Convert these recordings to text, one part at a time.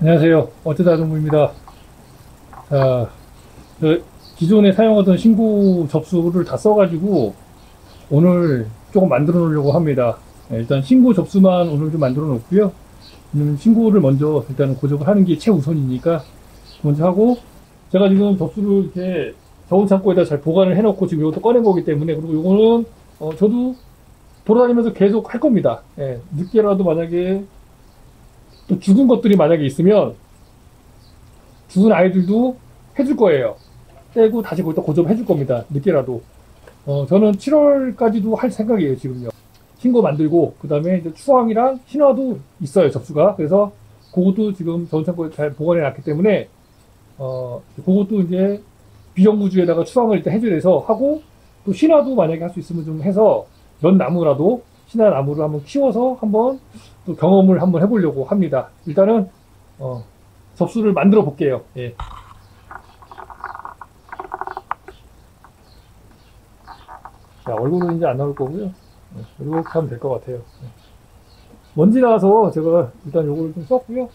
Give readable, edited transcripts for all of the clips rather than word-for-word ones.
안녕하세요. 어쩌다 정부입니다. 자, 기존에 사용하던 신구 접수를 다 써가지고 오늘 조금 만들어 놓으려고 합니다. 네, 일단 신구 접수만 오늘 좀 만들어 놓고요. 신구를 먼저 일단은 고정을 하는 게 최우선이니까 먼저 하고, 제가 지금 접수를 이렇게 저온 창고에다 잘 보관을 해놓고 지금 이것도 꺼낸 거기 때문에, 그리고 이거는 저도 돌아다니면서 계속 할 겁니다. 예, 늦게라도 만약에 또 죽은 것들이 만약에 있으면 죽은 아이들도 해줄 거예요. 떼고 다시 거기다 고정해줄 겁니다. 늦게라도. 저는 7월까지도 할 생각이에요, 지금요. 신고 만들고, 그 다음에 이제 추앙이랑 신화도 있어요, 접수가. 그래서 그것도 지금 전창고에 잘 보관해 놨기 때문에, 그것도 이제 비정부주에다가 추앙을 일단 해줘야 돼서 하고, 또 신화도 만약에 할 수 있으면 좀 해서, 연 나무라도 신화 나무를 한번 키워서 한번 또 경험을 한번 해보려고 합니다. 일단은, 접수를 만들어 볼게요. 예. 자, 얼굴은 이제 안 나올 거고요. 네, 이렇게 하면 될 것 같아요. 네. 먼지 나와서 제가 일단 요거를 좀 썼고요.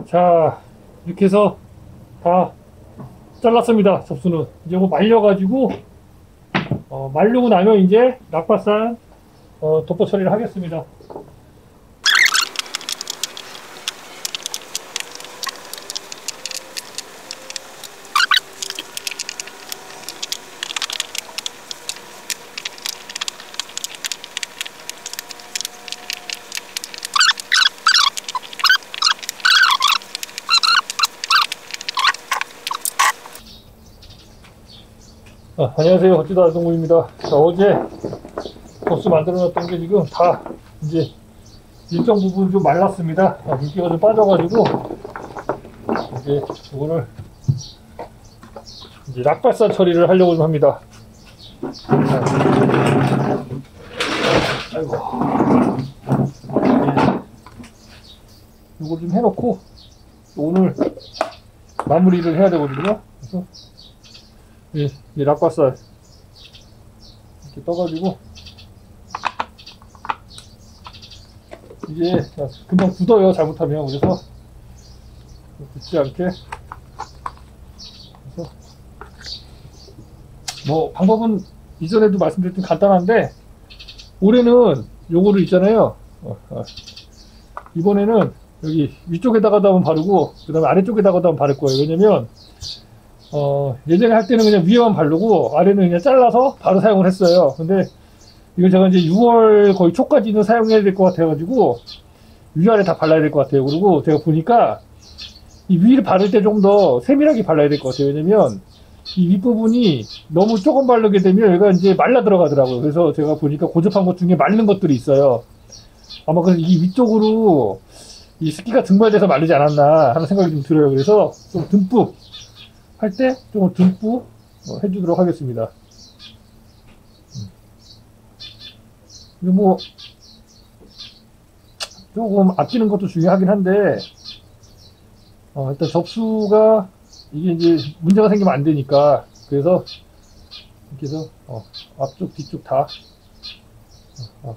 자, 이렇게 해서 다 잘랐습니다. 접수는 이제 뭐 말려가지고 말르고 나면 이제 낙바산 도포 처리를 하겠습니다. 안녕하세요. 어찌다 아동구입니다. 어제 접수 만들어 놨던 게 지금 다 이제 일정 부분 좀 말랐습니다. 물기가 좀 빠져가지고 이제 이거를 이제 낙발산 처리를 하려고 좀 합니다. 아이고. 이거 좀 해놓고 오늘 마무리를 해야 되거든요. 그래서 이 낙과살 이렇게 떠가지고 이게 금방 굳어요, 잘못하면. 그래서 굳지 않게. 그래서 뭐 방법은 이전에도 말씀드렸던 간단한데, 올해는 요거를 있잖아요. 이번에는 여기 위쪽에다가도 한번 바르고 그 다음에 아래쪽에다가도 한번 바를 거예요. 왜냐면 예전에 할 때는 그냥 위에만 바르고 아래는 그냥 잘라서 바로 사용을 했어요. 근데 이걸 제가 이제 6월 거의 초까지는 사용해야 될 것 같아가지고 위아래 다 발라야 될 것 같아요. 그리고 제가 보니까 이 위를 바를 때 좀 더 세밀하게 발라야 될 것 같아요. 왜냐면 이 윗부분이 너무 조금 바르게 되면 얘가 이제 말라 들어가더라고요. 그래서 제가 보니까 고접한 것 중에 마른 것들이 있어요. 아마 그래서 이 위쪽으로 이 습기가 증발돼서 마르지 않았나 하는 생각이 좀 들어요. 그래서 좀 듬뿍 할 때 조금 듬뿍 해주도록 하겠습니다. 뭐 조금 아끼는 것도 중요하긴 한데 일단 접수가 이게 이제 문제가 생기면 안 되니까, 그래서 이렇게 해서 앞쪽 뒤쪽 다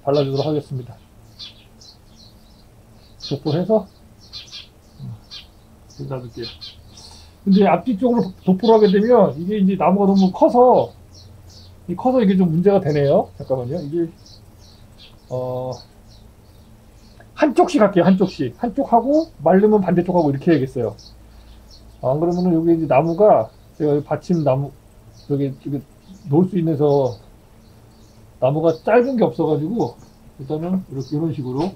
발라주도록 하겠습니다. 도포해서 놔둘게요. 근데 앞뒤쪽으로 도포를 하게 되면 이게 이제 나무가 너무 커서 이게 좀 문제가 되네요. 잠깐만요. 이게 한쪽씩 할게요. 한쪽 하고 말르면 반대쪽 하고 이렇게 해야겠어요. 안 그러면은 여기 이제 나무가 제가 받침 나무 여기 놓을 수 있는서 나무가 짧은 게 없어가지고 일단은 이렇게 이런 식으로.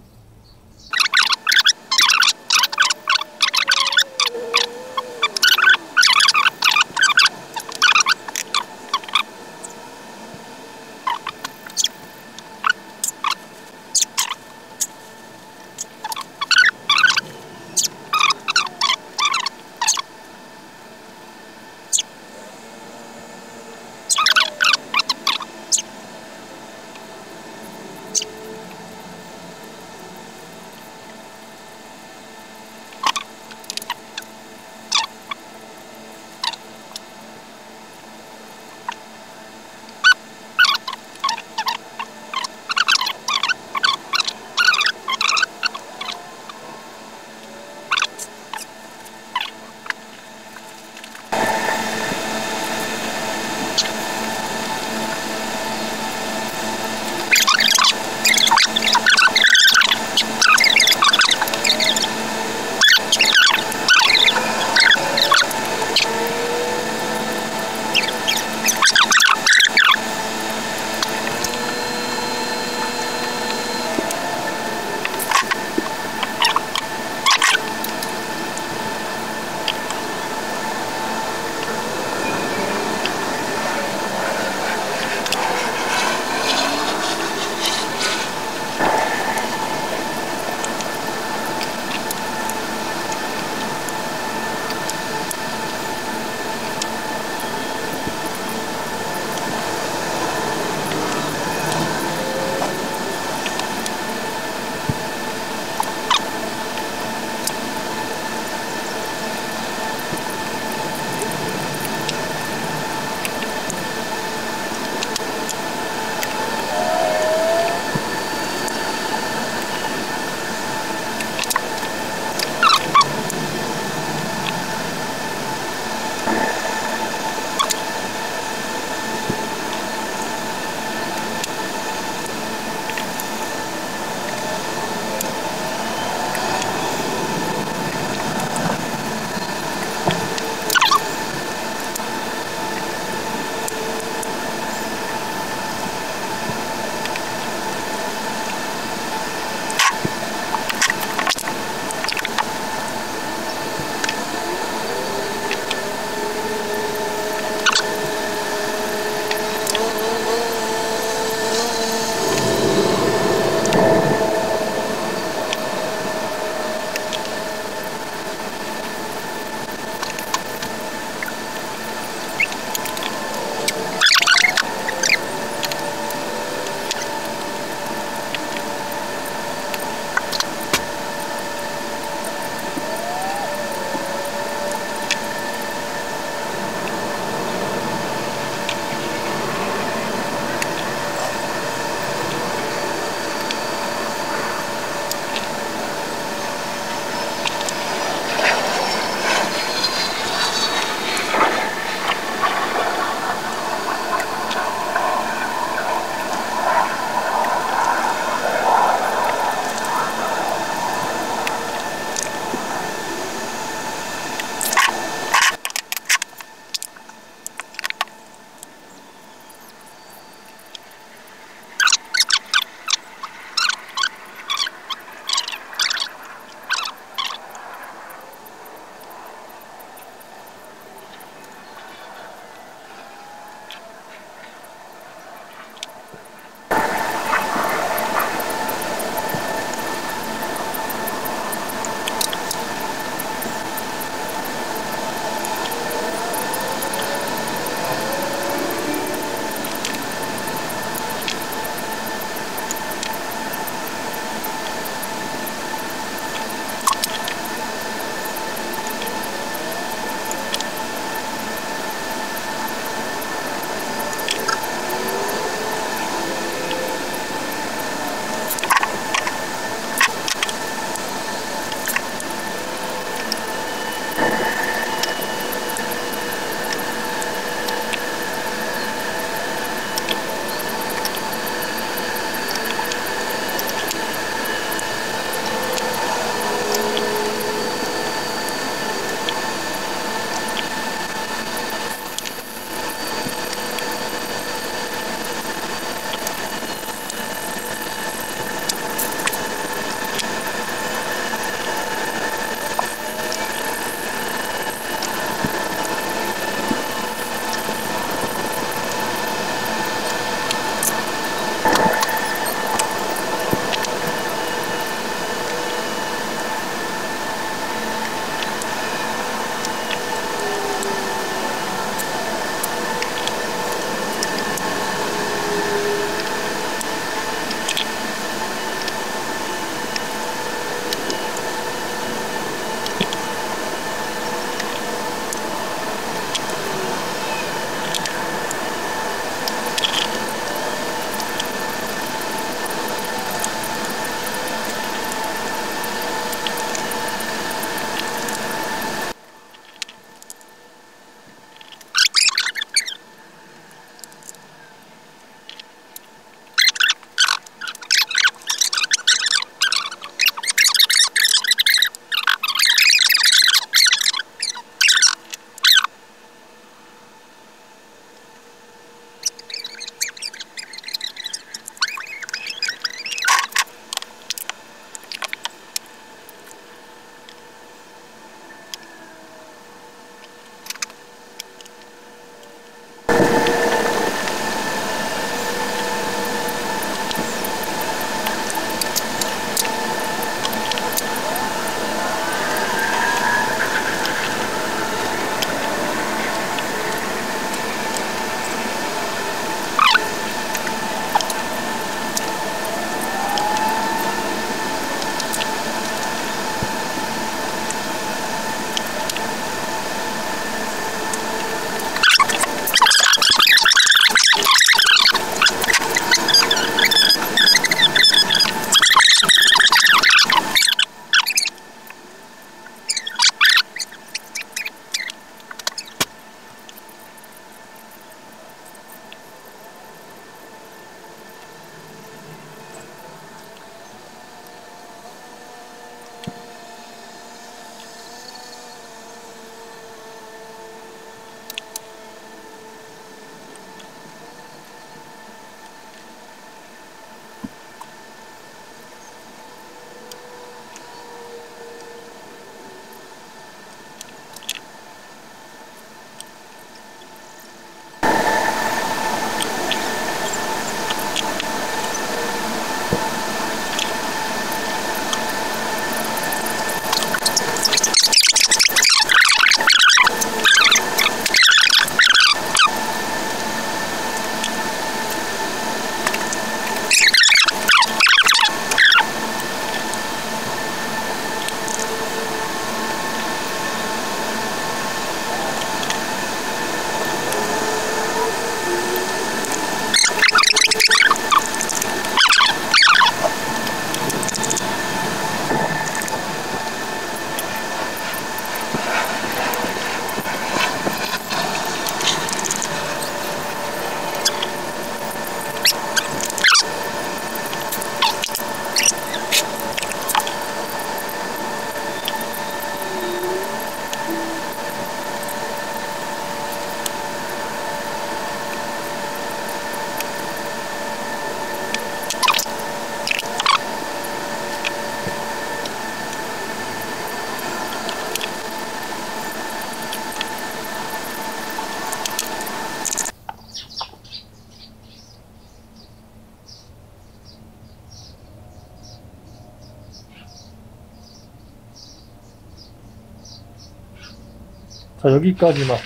자, 여기까지만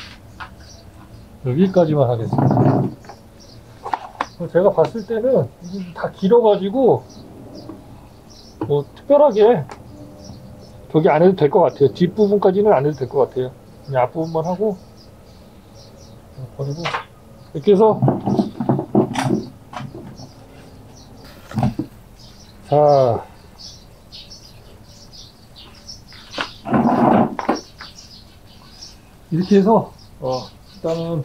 하겠습니다. 제가 봤을 때는 이게 다 길어가지고 뭐 특별하게 저기 안 해도 될 것 같아요. 뒷부분까지는 안 해도 될 것 같아요. 그냥 앞부분만 하고 버리고 이렇게 해서, 자, 이렇게 해서 일단은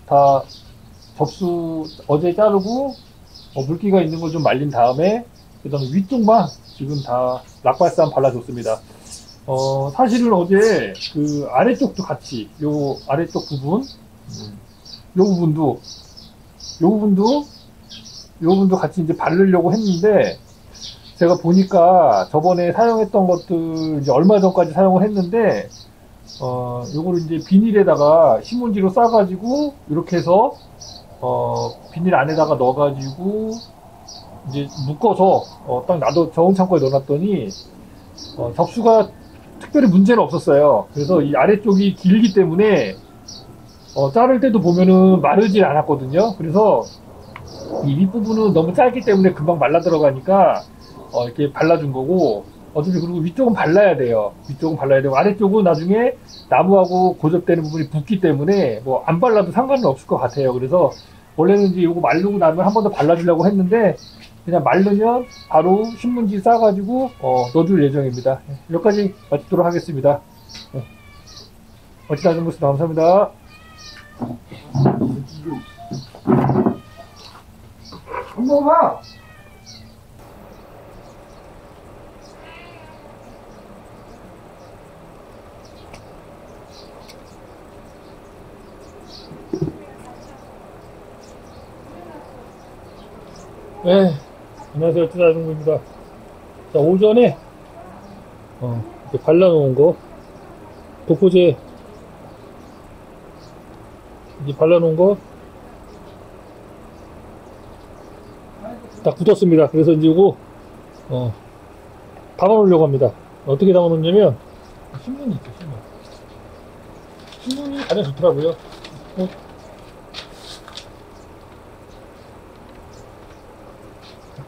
다 접수 어제 자르고 물기가 있는 걸 좀 말린 다음에 그 다음에 위쪽만 지금 다 락발산 발라줬습니다. 사실은 어제 그 아래쪽도 같이 요 아래쪽 부분 요 부분도 같이 이제 바르려고 했는데, 제가 보니까 저번에 사용했던 것들 이제 얼마 전까지 사용을 했는데 요거를 이제 비닐에다가 신문지로 싸가지고 이렇게 해서 비닐 안에다가 넣어가지고 이제 묶어서 딱 놔둬 저온 창고에 넣어놨더니 접수가 특별히 문제는 없었어요. 그래서 이 아래쪽이 길기 때문에 자를 때도 보면은 마르질 않았거든요. 그래서 이 윗부분은 너무 짧기 때문에 금방 말라 들어가니까 이렇게 발라준 거고, 어차피 그리고 위쪽은 발라야 돼요. 위쪽은 발라야 되고 아래쪽은 나중에 나무하고 고접되는 부분이 붙기 때문에 뭐 안 발라도 상관은 없을 것 같아요. 그래서 원래는 이제 이거 마르고 나면 한 번 더 발라주려고 했는데, 그냥 마르면 바로 신문지 싸가지고 넣어줄 예정입니다. 여기까지 마치도록 하겠습니다. 어찌다 좀 감사합니다. 엄마가 네, 안녕하세요. 어찌다중구입니다. 자, 오전에 이렇게 발라놓은 거, 독포제 이제 발라놓은 거 다 굳었습니다. 그래서 이제 이거 담아놓으려고 합니다. 어떻게 담아놓냐면 신문이 있죠. 신문이 가장 좋더라고요.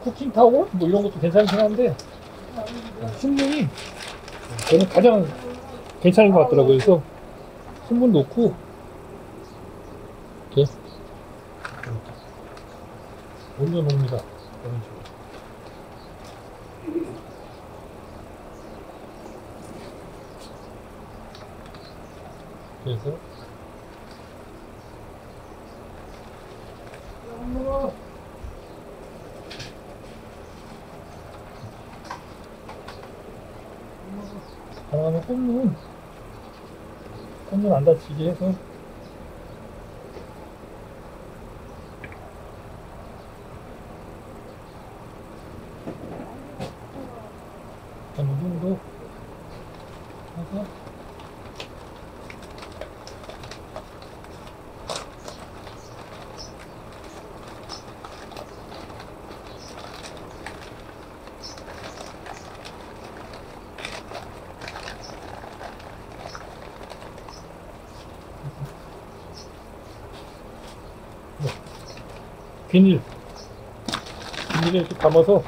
쿠킹타올 뭐 이런 것도 괜찮긴 한데 신문이 저는 가장 괜찮은 것 같더라고요. 그래서 신문 놓고 이렇게 올려놓습니다. 이런 식으로. 그래서 가능하면 꼽는 안 다치게 해서 한 이 정도 해서 비닐에 이렇게 담아서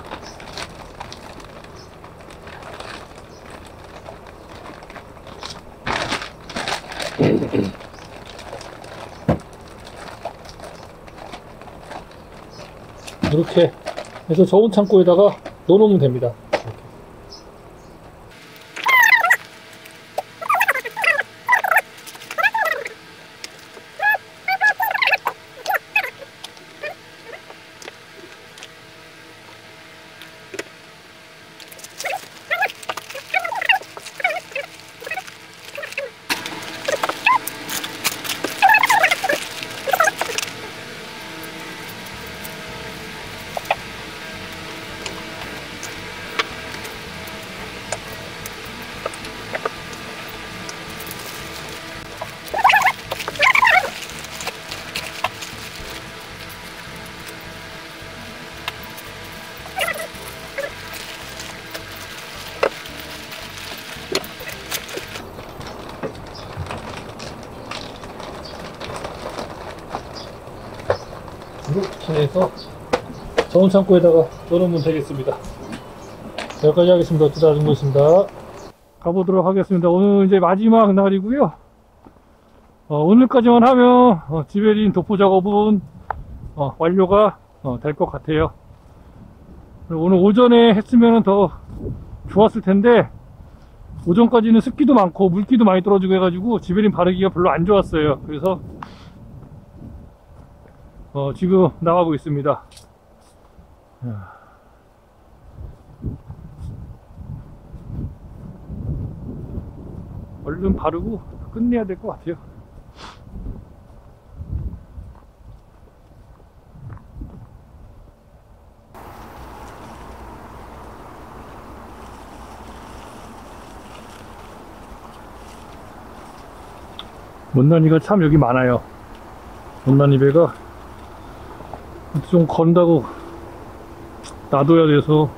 이렇게 해서 저온 창고에다가 넣어놓으면 됩니다. 차에서 저온 창고에다가 넣어놓으면 되겠습니다. 여기까지 하겠습니다. 기다려 주고 있습니다. 가보도록 하겠습니다. 오늘 이제 마지막 날이고요. 오늘까지만 하면 지베린 도포 작업은 완료가 될 것 같아요. 오늘 오전에 했으면 더 좋았을 텐데 오전까지는 습기도 많고 물기도 많이 떨어지고 해가지고 지베린 바르기가 별로 안 좋았어요. 그래서 지금 나가고 있습니다. 얼른 바르고 끝내야 될 것 같아요. 못난이가 참 여기 많아요. 못난이 배가 좀 건다고 놔둬야 돼서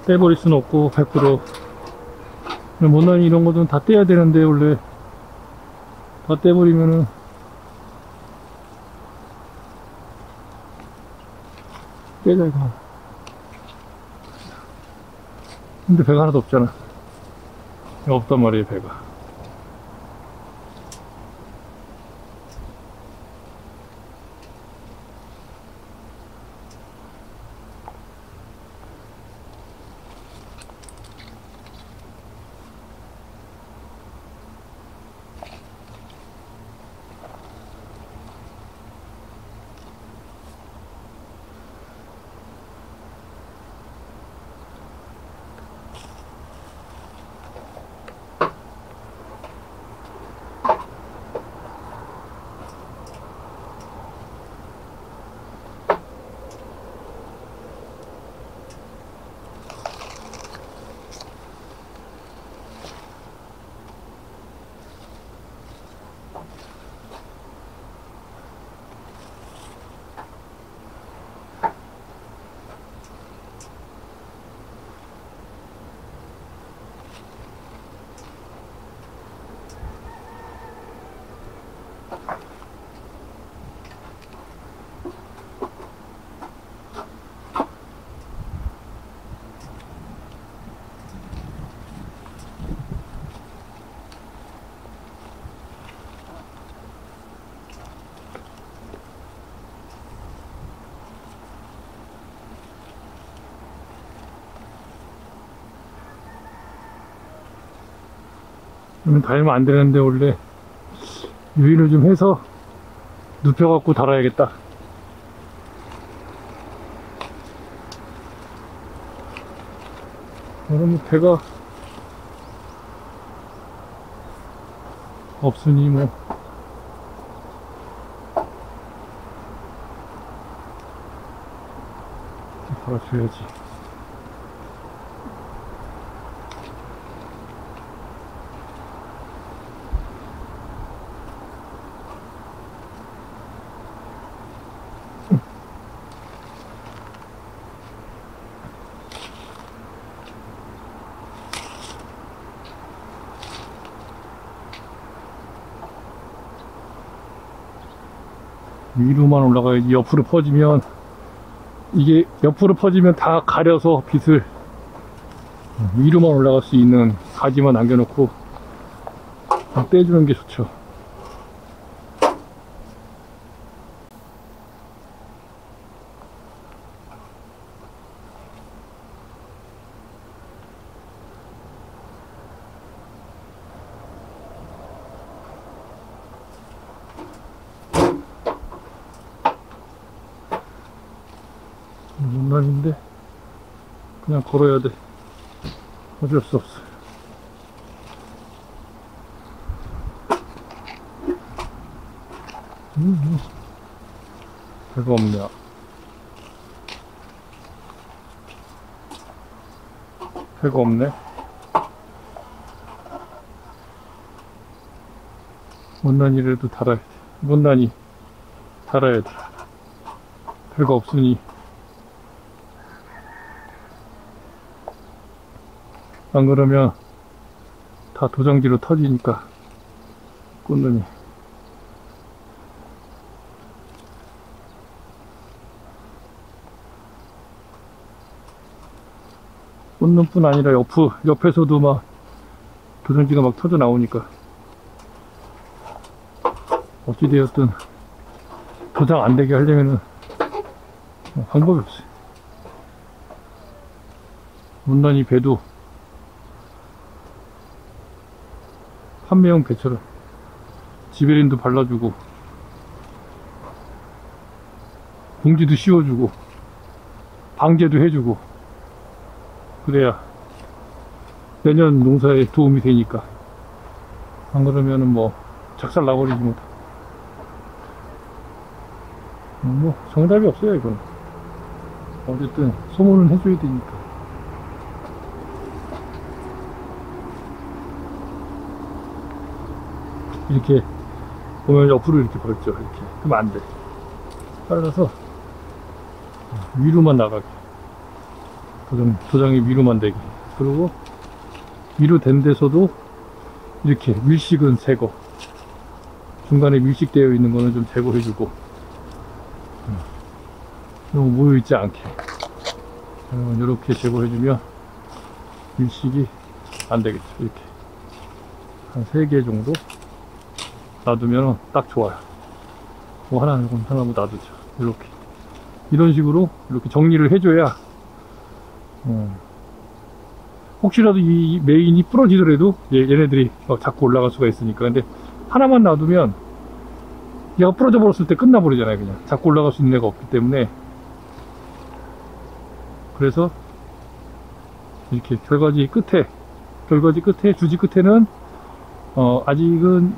떼버릴 수는 없고 100%. 못난이 이런 거는 다 떼야 되는데 원래 다 떼버리면은 떼자 이거. 근데 배가 하나도 없잖아. 없단 말이에요 배가. 달면 안 되는데 원래 유인을 좀 해서 눕혀갖고 달아야겠다. 그러면 배가 없으니 뭐 달아줘야지. 위로만 올라가야지. 옆으로 퍼지면 이게 옆으로 퍼지면 다 가려서 빛을 위로만 올라갈 수 있는 가지만 남겨놓고 떼주는 게 좋죠. 못난인데 그냥 걸어야 돼. 어쩔 수 없어. 배가 없냐. 배가 없네. 못난이라도 달아야 돼. 못난이 달아야 돼. 배가 없으니. 안 그러면 다 도장지로 터지니까 꽃눈이. 꽂는 뿐 아니라 옆에서도 막 도전지가 막 터져 나오니까 어찌되었든 도장 안 되게 하려면은 방법이 없어요. 문단이 배도 판매용 배처럼 지베린도 발라주고 봉지도 씌워주고 방제도 해주고 그래야 내년 농사에 도움이 되니까. 안 그러면은 뭐 작살 나버리지 못. 뭐 정답이 없어요 이건. 어쨌든 소문은 해줘야 되니까. 이렇게 보면 옆으로 이렇게 벌죠. 이렇게 그러면 안 돼. 잘라서 위로만 나가게. 도장이 위로만 되게. 그리고 위로 된 데서도 이렇게 밀식은 제거. 중간에 밀식되어 있는 거는 좀 제거해주고. 너무 모여있지 않게. 이렇게 제거해주면 밀식이 안 되겠죠. 이렇게. 한 3개 정도 놔두면 딱 좋아요. 뭐 하나 뭐 놔두죠. 이렇게. 이런 식으로 이렇게 정리를 해줘야, 혹시라도 이 메인이 부러지더라도 얘네들이 막 자꾸 올라갈 수가 있으니까. 근데 하나만 놔두면 얘가 부러져 버렸을 때 끝나버리잖아요. 그냥 자꾸 올라갈 수 있는 애가 없기 때문에. 그래서 이렇게 결과지 끝에 주지 끝에는 아직은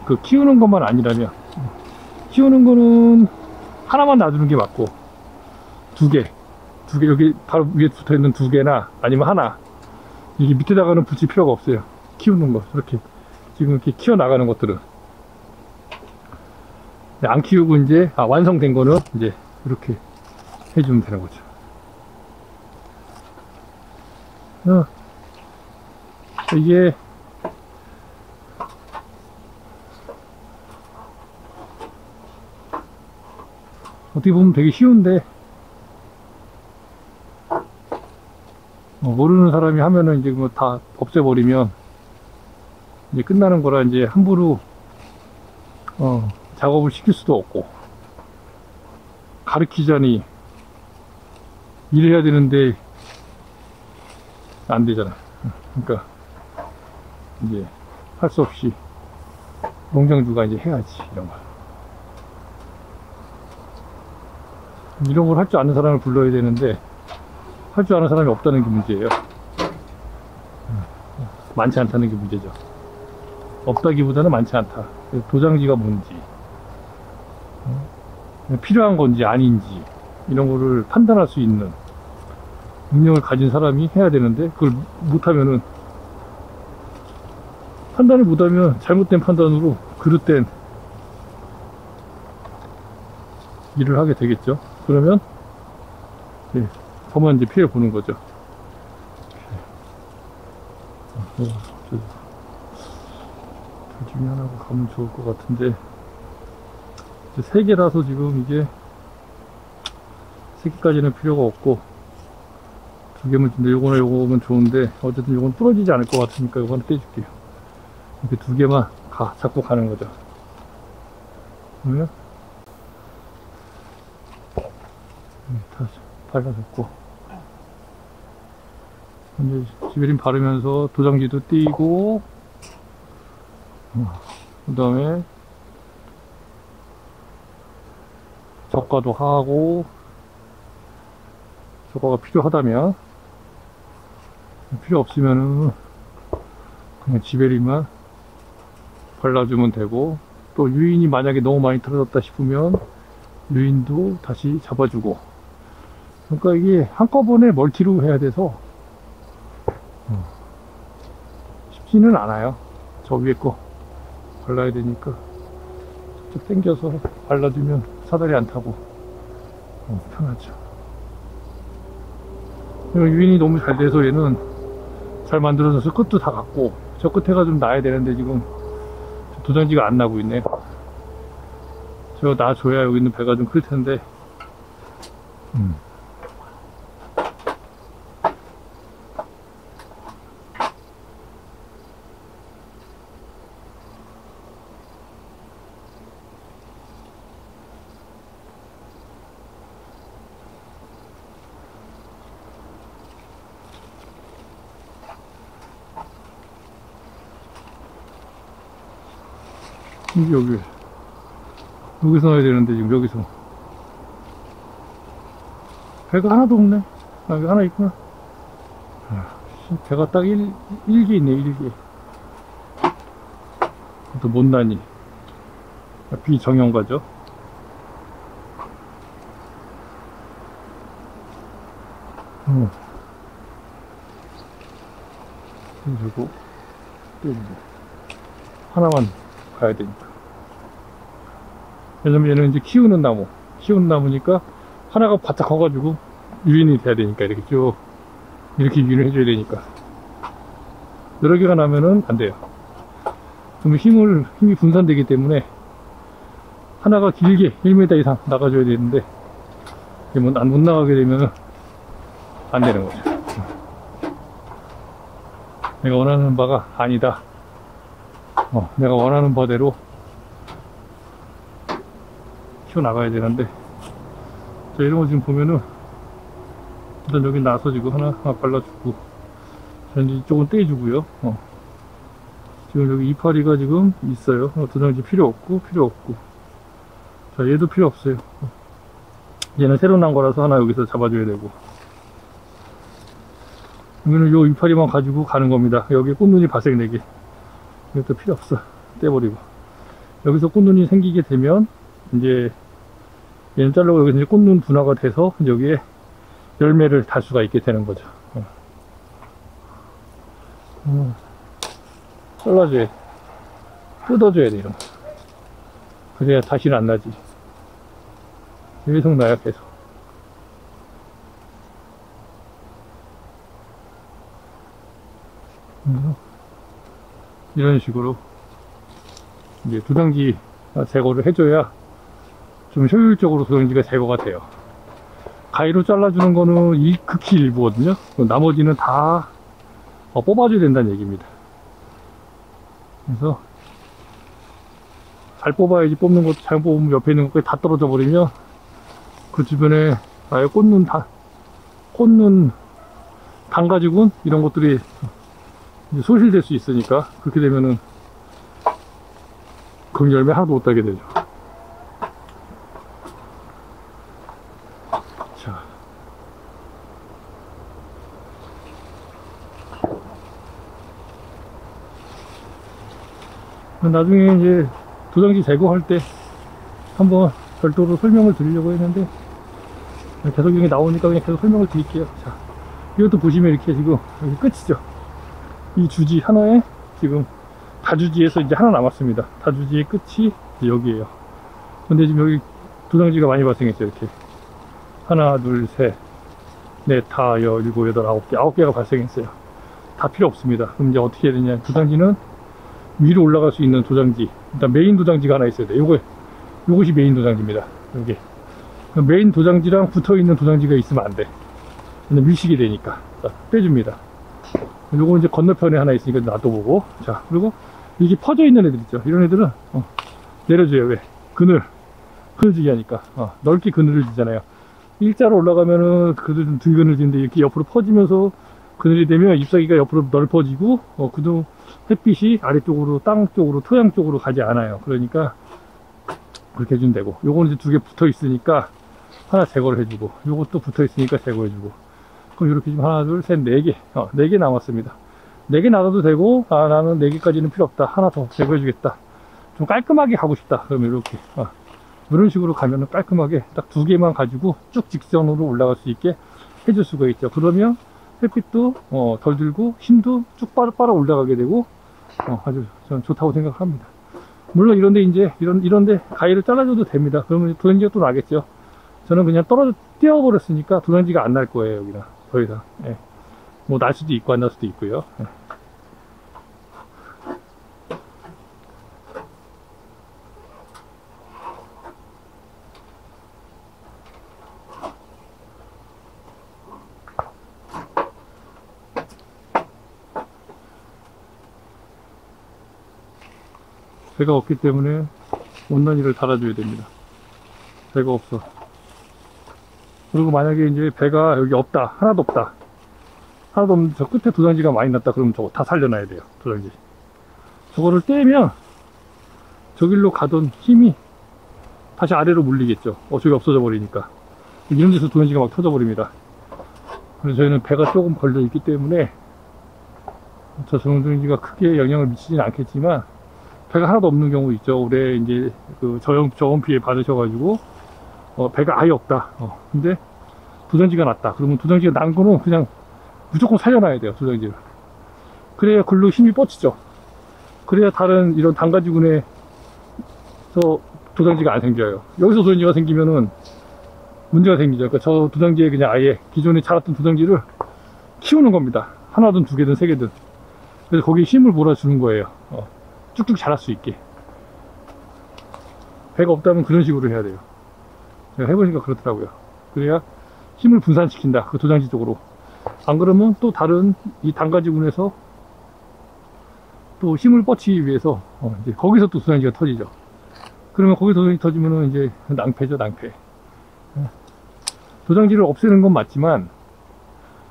그 키우는 것만 아니라면, 키우는 거는 하나만 놔두는 게 맞고, 두 개 여기 바로 위에 붙어 있는 2개나 아니면 하나, 이게 밑에다가는 붙일 필요가 없어요. 키우는 거 이렇게 지금 이렇게 키워 나가는 것들은. 안 키우고 이제 완성된 거는 이제 이렇게 해주면 되는 거죠. 이게 어떻게 보면 되게 쉬운데, 모르는 사람이 하면은 이제 뭐 다 없애버리면 이제 끝나는 거라, 이제 함부로 작업을 시킬 수도 없고, 가르치자니 일해야 되는데 안 되잖아. 그러니까 이제 할 수 없이 농장주가 이제 해야지, 이런 걸 할 줄 아는 사람을 불러야 되는데, 할 줄 아는 사람이 없다는 게 문제예요. 많지 않다는 게 문제죠. 없다기보다는 많지 않다. 도장지가 뭔지, 필요한 건지 아닌지, 이런 거를 판단할 수 있는 능력을 가진 사람이 해야 되는데, 그걸 못하면은, 판단을 못하면 잘못된 판단으로 그릇된 일을 하게 되겠죠. 그러면 저만 이제 피해 보는 거죠. 둘 중에 하나가 가면 좋을 것 같은데, 3개라서 지금 이게 3개까지는 필요가 없고, 2개면 근데 요거면 좋은데, 어쨌든 요건 부러지지 않을 것 같으니까 요거는 떼줄게요. 이렇게 2개만 잡고 가는 거죠. 그러면 다 발라줬고, 이제 지베린 바르면서 도장지도 띄고, 그 다음에 적과도 하고, 적과가 필요하다면, 필요 없으면은 그냥 지베린만 발라주면 되고, 또 유인이 만약에 너무 많이 틀어졌다 싶으면 유인도 다시 잡아주고. 그러니까 이게 한꺼번에 멀티로 해야 돼서 쉽지는 않아요. 저 위에 거 발라야 되니까 쭉 당겨서 발라주면 사다리 안 타고 편하죠. 유인이 너무 잘 돼서 얘는 잘 만들어져서 끝도 다 갔고, 저 끝에가 좀 나야 되는데 지금 도장지가 안 나고 있네. 저거 놔줘야 여기 있는 배가 좀 클 텐데. 여기서 넣어야 되는데 지금 여기서 배가 하나도 없네. 아, 여기 하나 있구나. 배가 딱 1개 있네, 1개. 또 못난이. 비정형가죠. 그리고 하나만 가야 되니까. 왜냐면 얘는 이제 키우는 나무니까 하나가 바짝 커가지고 유인이 돼야 되니까 이렇게 쭉 이렇게 유인을 해줘야 되니까 여러 개가 나면은 안 돼요. 그러면 힘이 분산되기 때문에 하나가 길게 1m 이상 나가줘야 되는데 이게 못 나가게 되면 안 되는 거죠. 내가 원하는 바가 아니다. 내가 원하는 바대로 키워나가야 되는데, 자, 이런 거 지금 보면은, 일단 여기 나서 지금 하나 발라주고, 자, 이제 이쪽은 떼주고요. 지금 여기 이파리가 지금 있어요. 도장지 필요 없고. 자, 얘도 필요 없어요. 얘는 새로 난 거라서 하나 여기서 잡아줘야 되고. 여기는 요 이파리만 가지고 가는 겁니다. 여기 꽃눈이 발색 4개. 이것도 필요 없어. 떼버리고. 여기서 꽃눈이 생기게 되면, 이제, 얘는 자르고 여기서 이제 꽃눈 분화가 돼서, 여기에 열매를 달 수가 있게 되는 거죠. 잘라줘야 돼. 뜯어줘야 돼, 이런 거. 그래야 다시는 안 나지. 계속 나요, 계속. 이런 식으로 이제 도장지 제거를 해줘야 좀 효율적으로 도장지가 제거가 돼요. 가위로 잘라주는 거는 극히 일부거든요. 나머지는 다 뽑아줘야 된다는 얘기입니다. 그래서 잘 뽑아야지. 뽑는 것도 잘못 뽑으면 옆에 있는 것까지 다 떨어져 버리면 그 주변에 아예 꽃눈 단가지군 이런 것들이 이제 소실될 수 있으니까, 그렇게 되면은 그 열매 하나도 못 따게 되죠. 자, 나중에 이제 도장지 제거할 때 한번 별도로 설명을 드리려고 했는데, 계속 여기 나오니까 그냥 계속 설명을 드릴게요. 자, 이것도 보시면 이렇게 지금 여기 끝이죠. 이 주지 하나에 지금 다주지에서 이제 하나 남았습니다. 다주지의 끝이 여기에요. 근데 지금 여기 도장지가 많이 발생했어요. 이렇게 하나, 둘, 셋, 넷, 다, 여, 일곱, 여덟, 9개, 9개가 발생했어요. 다 필요 없습니다. 그럼 이제 어떻게 해야 되냐? 도장지는 위로 올라갈 수 있는 도장지, 일단 메인 도장지가 하나 있어야 돼요. 요것이 메인 도장지입니다. 여기 메인 도장지랑 붙어있는 도장지가 있으면 안 돼. 그냥 밀식이 되니까. 자, 빼줍니다. 요거 이제 건너편에 하나 있으니까 놔둬보고. 자, 그리고 이게 퍼져 있는 애들 있죠. 이런 애들은 내려줘요. 왜? 그늘지기 하니까. 넓게 그늘을 지잖아요. 일자로 올라가면은 그늘은 등 그늘지는데 이렇게 옆으로 퍼지면서 그늘이 되면 잎사귀가 옆으로 넓어지고 그도 햇빛이 아래쪽으로 땅 쪽으로 토양 쪽으로 가지 않아요. 그러니까 그렇게 해주면 되고, 요거는 이제 2개 붙어 있으니까 하나 제거를 해주고, 요것도 붙어 있으니까 제거해주고. 그럼 이렇게 지금 하나, 둘, 셋, 4개. 4개 남았습니다. 4개 놔둬도 되고, 나는 4개까지는 필요 없다. 하나 더 제거해주겠다. 좀 깔끔하게 가고 싶다. 그러면 이렇게. 이런 식으로 가면은 깔끔하게 딱 2개만 가지고 쭉 직선으로 올라갈 수 있게 해줄 수가 있죠. 그러면 햇빛도 덜 들고 힘도 쭉 빨아 올라가게 되고, 아주 저는 좋다고 생각합니다. 물론 이런데 이제, 이런데 가위를 잘라줘도 됩니다. 그러면 도장지가 또 나겠죠. 저는 그냥 떼어버렸으니까 도장지가 안 날 거예요, 여기는. 더 이상. 예. 뭐, 날 수도 있고, 안 날 수도 있고요. 예. 배가 없기 때문에 온난이를 달아줘야 됩니다. 배가 없어. 그리고 만약에 이제 배가 여기 없다, 하나도 없다, 하나도 없는 저 끝에 도장지가 많이 났다, 그러면 저거 다 살려놔야 돼요. 도장지 저거를 떼면 저길로 가던 힘이 다시 아래로 몰리겠죠. 저기 없어져 버리니까. 이런 데서 도전지가 막 터져 버립니다. 그래서 저희는 배가 조금 걸려 있기 때문에 저 도전지가 크게 영향을 미치지는 않겠지만, 배가 하나도 없는 경우 있죠. 올해 이제 그 저온 피해 받으셔가지고 배가 아예 없다. 근데 도전지가 났다. 그러면 도전지가 난 거는 그냥 무조건 살려놔야 돼요. 도전지를. 그래야 글로 힘이 뻗치죠. 그래야 다른 이런 단가지군에서 도장지가 안 생겨요. 여기서 도장지가 생기면은 문제가 생기죠. 그러니까 저 도장지에 그냥 아예 기존에 자랐던 도장지를 키우는 겁니다. 하나든 두 개든 세 개든. 그래서 거기에 힘을 몰아주는 거예요. 쭉쭉 자랄 수 있게. 배가 없다면 그런 식으로 해야 돼요. 제가 해보니까 그렇더라고요. 그래야 힘을 분산시킨다. 그 도장지 쪽으로. 안 그러면 또 다른 이 단가지군에서 또 힘을 뻗치기 위해서 이제 거기서 또 도장지가 터지죠. 그러면 거기서 도장지 터지면은 이제 낭패죠, 낭패. 도장지를 없애는 건 맞지만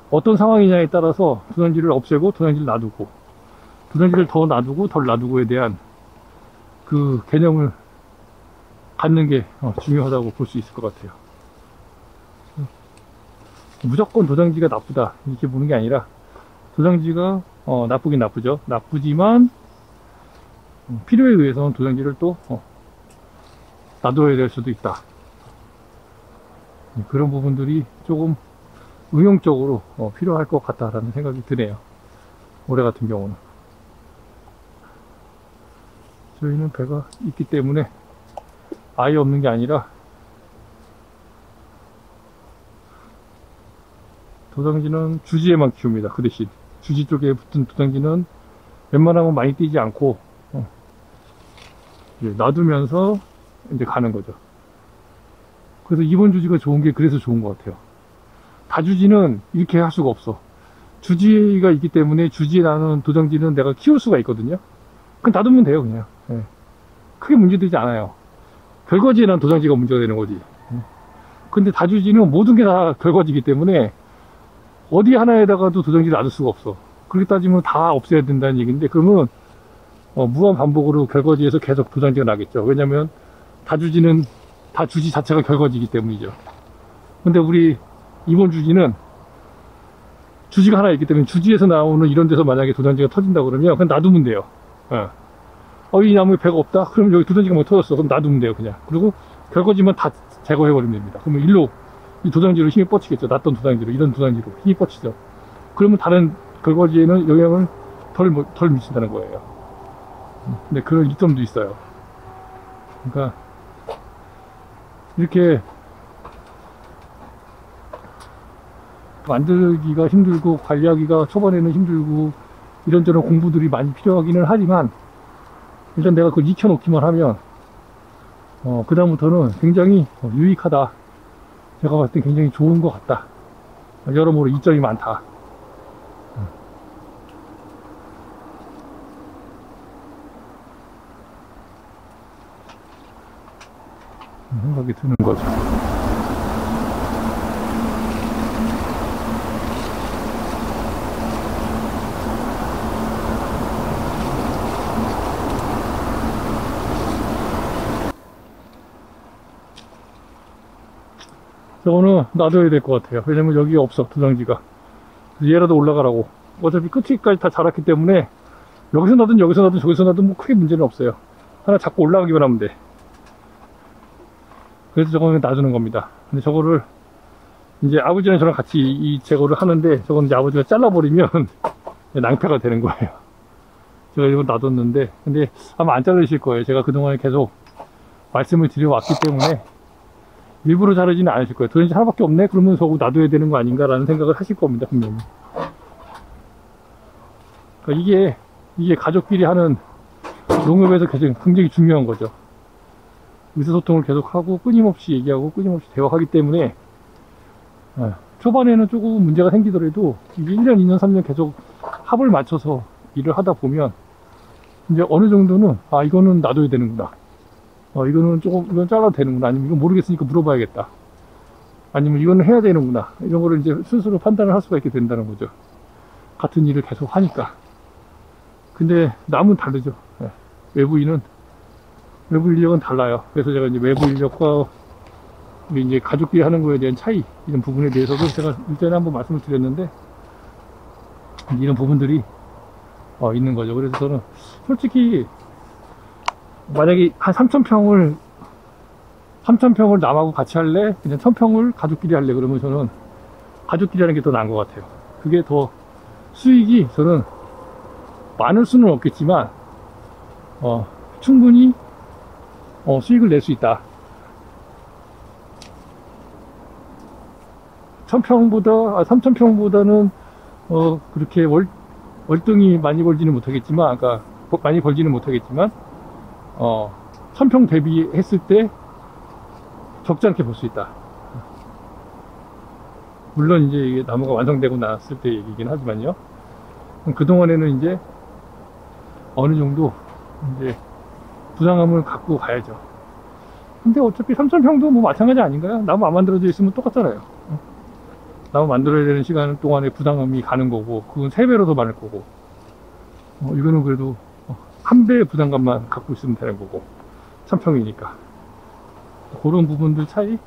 어떤 상황이냐에 따라서 도장지를 없애고 도장지를 놔두고, 도장지를 더 놔두고 덜 놔두고에 대한 그 개념을 갖는 게 중요하다고 볼 수 있을 것 같아요. 무조건 도장지가 나쁘다 이렇게 보는 게 아니라, 도장지가 나쁘긴 나쁘죠. 나쁘지만 필요에 의해서는 도장지를 또 놔둬야 될 수도 있다. 그런 부분들이 조금 응용적으로 필요할 것 같다라는 생각이 드네요. 올해 같은 경우는 저희는 배가 있기 때문에 아예 없는 게 아니라, 도장지는 주지에만 키웁니다. 그 대신 주지 쪽에 붙은 도장지는 웬만하면 많이 뛰지 않고 이제 놔두면서 이제 가는 거죠. 그래서 이번 주지가 좋은 게 그래서 좋은 것 같아요. 다주지는 이렇게 할 수가 없어. 주지가 있기 때문에 주지에 나는 도장지는 내가 키울 수가 있거든요. 그럼 놔두면 돼요, 그냥. 크게 문제되지 않아요. 결과지에 난 도장지가 문제가 되는 거지. 근데 다주지는 모든 게 다 결과지이기 때문에 어디 하나에다가도 도장지를 놔둘 수가 없어. 그렇게 따지면 다 없애야 된다는 얘기인데, 그러면 무한 반복으로 결과지에서 계속 도장지가 나겠죠. 왜냐면 다주지는 다 주지 자체가 결과지이기 때문이죠. 근데 우리 이번 주지는 주지가 하나 있기 때문에 주지에서 나오는 이런 데서 만약에 도장지가 터진다 그러면 그냥 놔두면 돼요. 이 나무에 배가 없다? 그럼 여기 도장지가 뭐 터졌어. 그럼 놔두면 돼요, 그냥. 그리고 결과지만 다 제거해버리면 됩니다. 그러면 일로 이 도장지로 힘이 뻗치겠죠. 놨던 도장지로, 이런 도장지로 힘이 뻗치죠. 그러면 다른 결과지에는 영향을 덜 미친다는 거예요. 근데 그런 이점도 있어요. 그러니까 이렇게 만들기가 힘들고 관리하기가 초반에는 힘들고 이런저런 공부들이 많이 필요하기는 하지만, 일단 내가 그걸 익혀놓기만 하면 그 다음부터는 굉장히 유익하다. 제가 봤을 때 굉장히 좋은 것 같다. 여러모로 이점이 많다. 생각이 드는 거죠. 저거는 놔둬야 될 것 같아요. 왜냐면 여기 없어, 도장지가. 얘라도 올라가라고. 어차피 끝까지 다 자랐기 때문에 여기서 놔든 여기서 놔든 저기서 놔든 뭐 크게 문제는 없어요. 하나 잡고 올라가기만 하면 돼. 그래서 저거는 놔두는 겁니다. 근데 저거를 이제 아버지랑 저랑 같이 이 제거를 하는데, 저거는 이제 아버지가 잘라버리면 낭패가 되는 거예요. 제가 이거 놔뒀는데, 근데 아마 안 자르실 거예요. 제가 그동안에 계속 말씀을 드려왔기 때문에 일부러 자르지는 않으실 거예요. 도전지 하나밖에 없네? 그러면 저거 놔둬야 되는 거 아닌가라는 생각을 하실 겁니다, 분명히. 그러니까 이게 가족끼리 하는 농업에서 굉장히 중요한 거죠. 의사소통을 계속하고 끊임없이 얘기하고 끊임없이 대화하기 때문에 초반에는 조금 문제가 생기더라도 이게 1년, 2년, 3년 계속 합을 맞춰서 일을 하다 보면 이제 어느 정도는 이거는 놔둬야 되는구나. 이건 잘라도 되는구나. 아니면 이건 모르겠으니까 물어봐야겠다. 아니면 이거는 해야 되는구나. 이런 거를 이제 스스로 판단을 할 수가 있게 된다는 거죠. 같은 일을 계속 하니까. 근데 남은 다르죠. 외부인은 외부 인력은 달라요. 그래서 제가 이제 외부 인력과 우리 이제 가족끼리 하는 거에 대한 차이, 이런 부분에 대해서도 제가 일전에 한번 말씀을 드렸는데, 이런 부분들이 있는 거죠. 그래서 저는 솔직히 만약에 한 3,000평을 남하고 같이 할래? 그냥 1,000평을 가족끼리 할래? 그러면 저는 가족끼리 하는 게 더 나은 것 같아요. 그게 더 수익이 저는 많을 수는 없겠지만 충분히 수익을 낼 수 있다. 3,000평보다는 그렇게 월등히 많이 벌지는 못하겠지만, 아까 많이 벌지는 못하겠지만 1,000평 대비했을 때 적지 않게 벌 수 있다. 물론 이제 이게 나무가 완성되고 났을 때 얘기긴 하지만요. 그동안에는 이제 어느 정도 이제 부담감을 갖고 가야죠. 근데 어차피 3,000평도 뭐 마찬가지 아닌가요? 나무 안 만들어져 있으면 똑같잖아요. 나무 만들어야 되는 시간 동안에 부담감이 가는 거고, 그건 3배로 더 많을 거고, 이거는 그래도 한 배의 부담감만 갖고 있으면 되는 거고, 1,000평이니까. 그런 부분들 차이?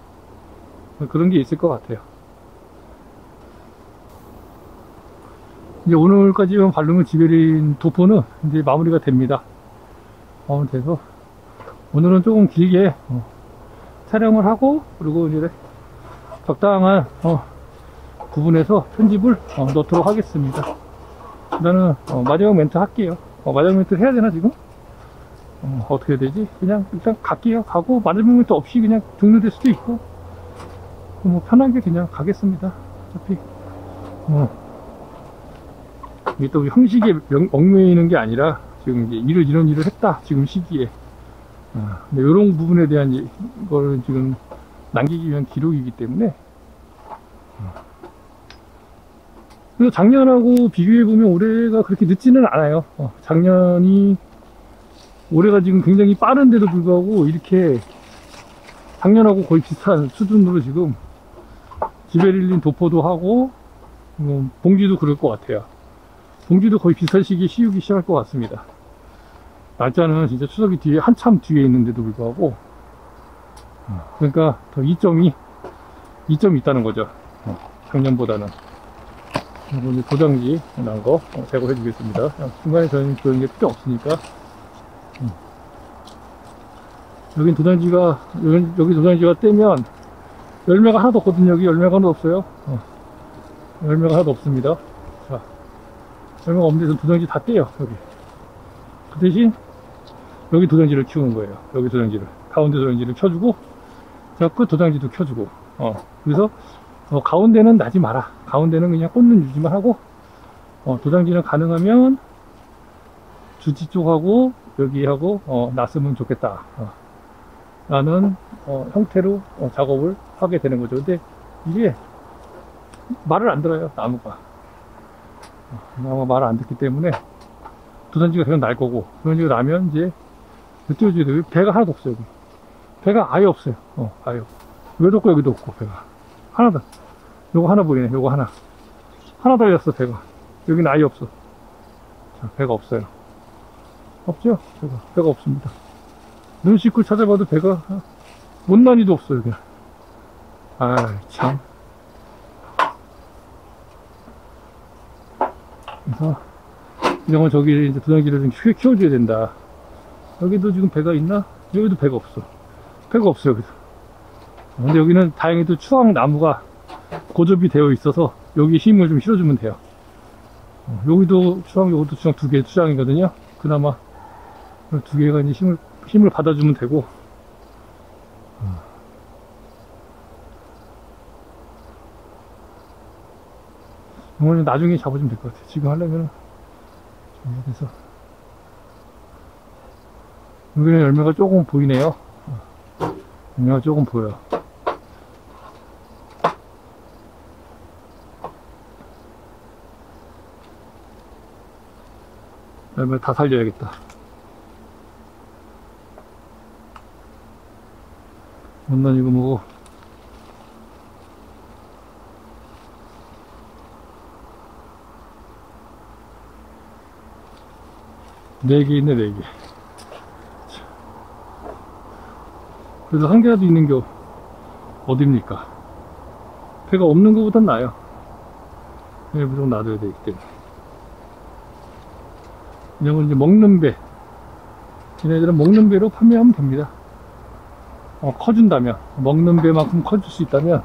그런 게 있을 것 같아요. 이제 오늘까지만 바르면 지베린 도포는 이제 마무리가 됩니다. 돼서 오늘은 조금 길게 촬영을 하고, 그리고 이제 적당한 부분에서 편집을 넣도록 하겠습니다. 일단은 마지막 멘트 할게요. 마지막 멘트 해야 되나 지금? 어떻게 해야 되지? 그냥 일단 갈게요. 가고 마지막 멘트 없이 그냥 종료될 수도 있고, 뭐 편하게 그냥 가겠습니다. 어차피 이게 또 형식에 얽매이는 게 아니라 지금 이제 이런 일을 했다 지금 시기에. 근데 이런 부분에 대한 이거를 지금 남기기 위한 기록이기 때문에. 그래서 작년하고 비교해보면 올해가 그렇게 늦지는 않아요. 올해가 지금 굉장히 빠른데도 불구하고 이렇게 작년하고 거의 비슷한 수준으로 지금 지베릴린 도포도 하고, 봉지도 그럴 것 같아요. 봉지도 거의 비슷한 시기에 씌우기 시작할 것 같습니다. 날짜는 진짜 추석이 뒤에 한참 뒤에 있는데도 불구하고, 그러니까 더 이점이 있다는 거죠. 작년보다는. 그리고 이제 도장지 난 거 제거해 주겠습니다. 중간에 저는 그런 게 필요 없으니까. 여기 도장지가 떼면 열매가 하나도 없거든요. 여기 열매가 하나도 없어요. 열매가 하나도 없습니다. 자, 열매가 없는데 도장지 다 떼요. 여기. 그 대신 여기 도장지를 키우는 거예요. 여기 도장지를, 가운데 도장지를 켜주고, 자, 끝 도장지도 켜주고. 그래서 가운데는 나지 마라. 가운데는 그냥 꽂는 유지만 하고, 도장지는 가능하면 주지 쪽하고 여기하고 놨으면 좋겠다 라는 형태로 작업을 하게 되는 거죠. 근데 이게 말을 안 들어요. 나무가 말을 안 듣기 때문에 도장지가 계속 날 거고, 도장지가 나면 이제 띄워줘야 배가 하나도 없어요. 여기 배가 아예 없어요. 아예 없어. 여기도 없고 여기도 없고 배가 하나도. 요거 하나 보이네. 요거 하나 달렸어. 배가 여기는 아예 없어. 자, 배가 없어요. 없죠? 배가 없습니다. 눈 씻고 찾아봐도 배가 못난이도 없어요. 여기. 참. 그래서 이런 건 저기 이제 도장지를 좀 키워줘야 된다. 여기도 지금 배가 있나? 여기도 배가 없어. 배가 없어요. 여기도. 근데 여기는 다행히도 추앙 나무가 고접이 되어 있어서 여기 힘을 좀 실어주면 돼요. 여기도 추앙, 요것도 추앙, 2개 추앙이거든요. 그나마 2개가 이제 힘을 받아주면 되고. 이거는 나중에 잡아주면 될 것 같아요. 지금 하려면 좀 해야 돼서. 여기는 열매가 조금 보이네요. 열매가 조금 보여요. 열매 다 살려야겠다. 난 이거 뭐고. 네 개 있네, 4개. 그래서 한 개라도 있는 게 어딥니까? 배가 없는 것보단 나아요. 네, 무조건 놔둬야 되기 때문에. 이런 건 이제 먹는 배. 얘네들은 먹는 배로 판매하면 됩니다. 커준다면. 먹는 배만큼 커질 수 있다면.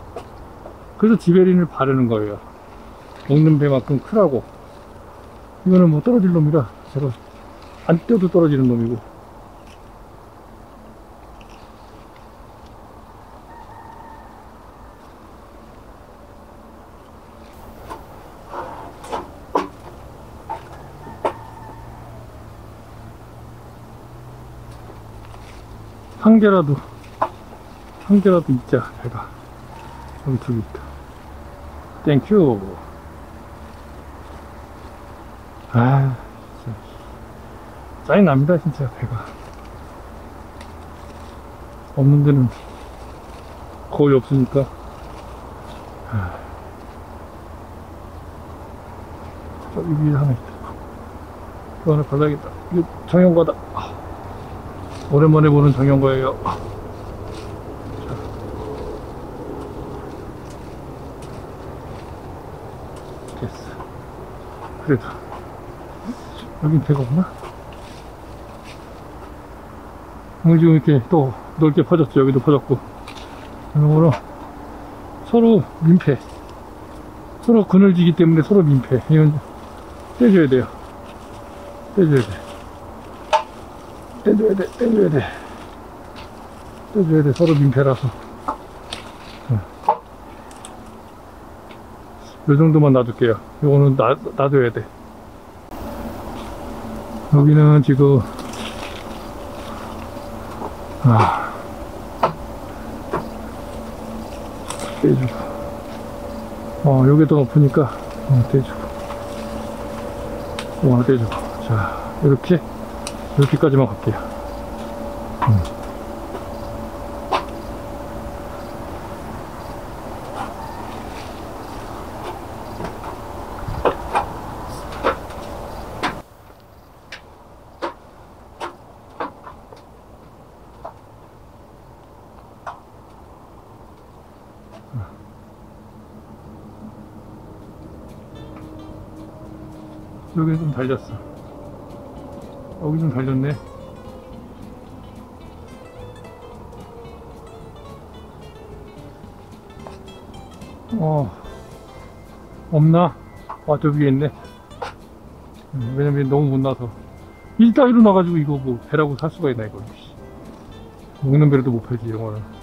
그래서 지베린을 바르는 거예요. 먹는 배만큼 크라고. 이거는 뭐 떨어질 놈이라 제가 안 떼도 떨어지는 놈이고. 한 개라도 있자, 배가. 여기 두 개 있다. 땡큐. 아, 진짜. 짜증납니다, 진짜, 배가. 없는 데는 거의 없으니까. 여기 위에 하나 있다. 이거 하나 발라야겠다. 이거 정형과다. 오랜만에 보는 정형과예요. 됐어. 그래도 여긴 배가 없나? 지금 이렇게 또 넓게 퍼졌죠. 여기도 퍼졌고. 그러므로 서로 민폐. 서로 그늘지기 때문에 서로 민폐. 이건 떼줘야 돼요. 떼줘야 돼. 떼줘야 돼. 서로 민폐라서. 요 정도만 놔둘게요. 요거는 놔둬야 돼. 여기는 지금, 떼주고. 요게 더 높으니까, 떼주고. 하나 떼주고. 자, 이렇게까지만 갈게요. 여기는 좀 달렸어. 여기 좀 달렸네. 없나? 저 위에 있네. 왜냐면 너무 못 나서. 일따위로 나가지고 이거 뭐 배라고 살 수가 있나, 이거. 먹는 배로도 못 팔지, 이런 거는.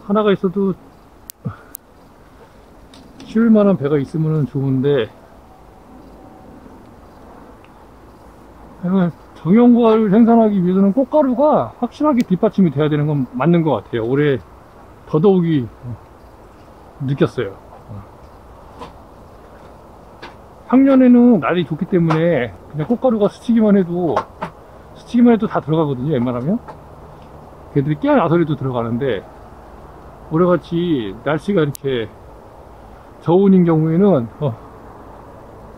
하나가 있어도 키울 만한 배가 있으면 좋은데, 정형과를 생산하기 위해서는 꽃가루가 확실하게 뒷받침이 돼야 되는 건 맞는 것 같아요. 올해 더더욱이 느꼈어요. 작년에는 날이 좋기 때문에 그냥 꽃가루가 스치기만 해도 다 들어가거든요, 웬만하면. 걔들이 깨어나서라도 들어가는데, 올해같이 날씨가 이렇게 저온인 경우에는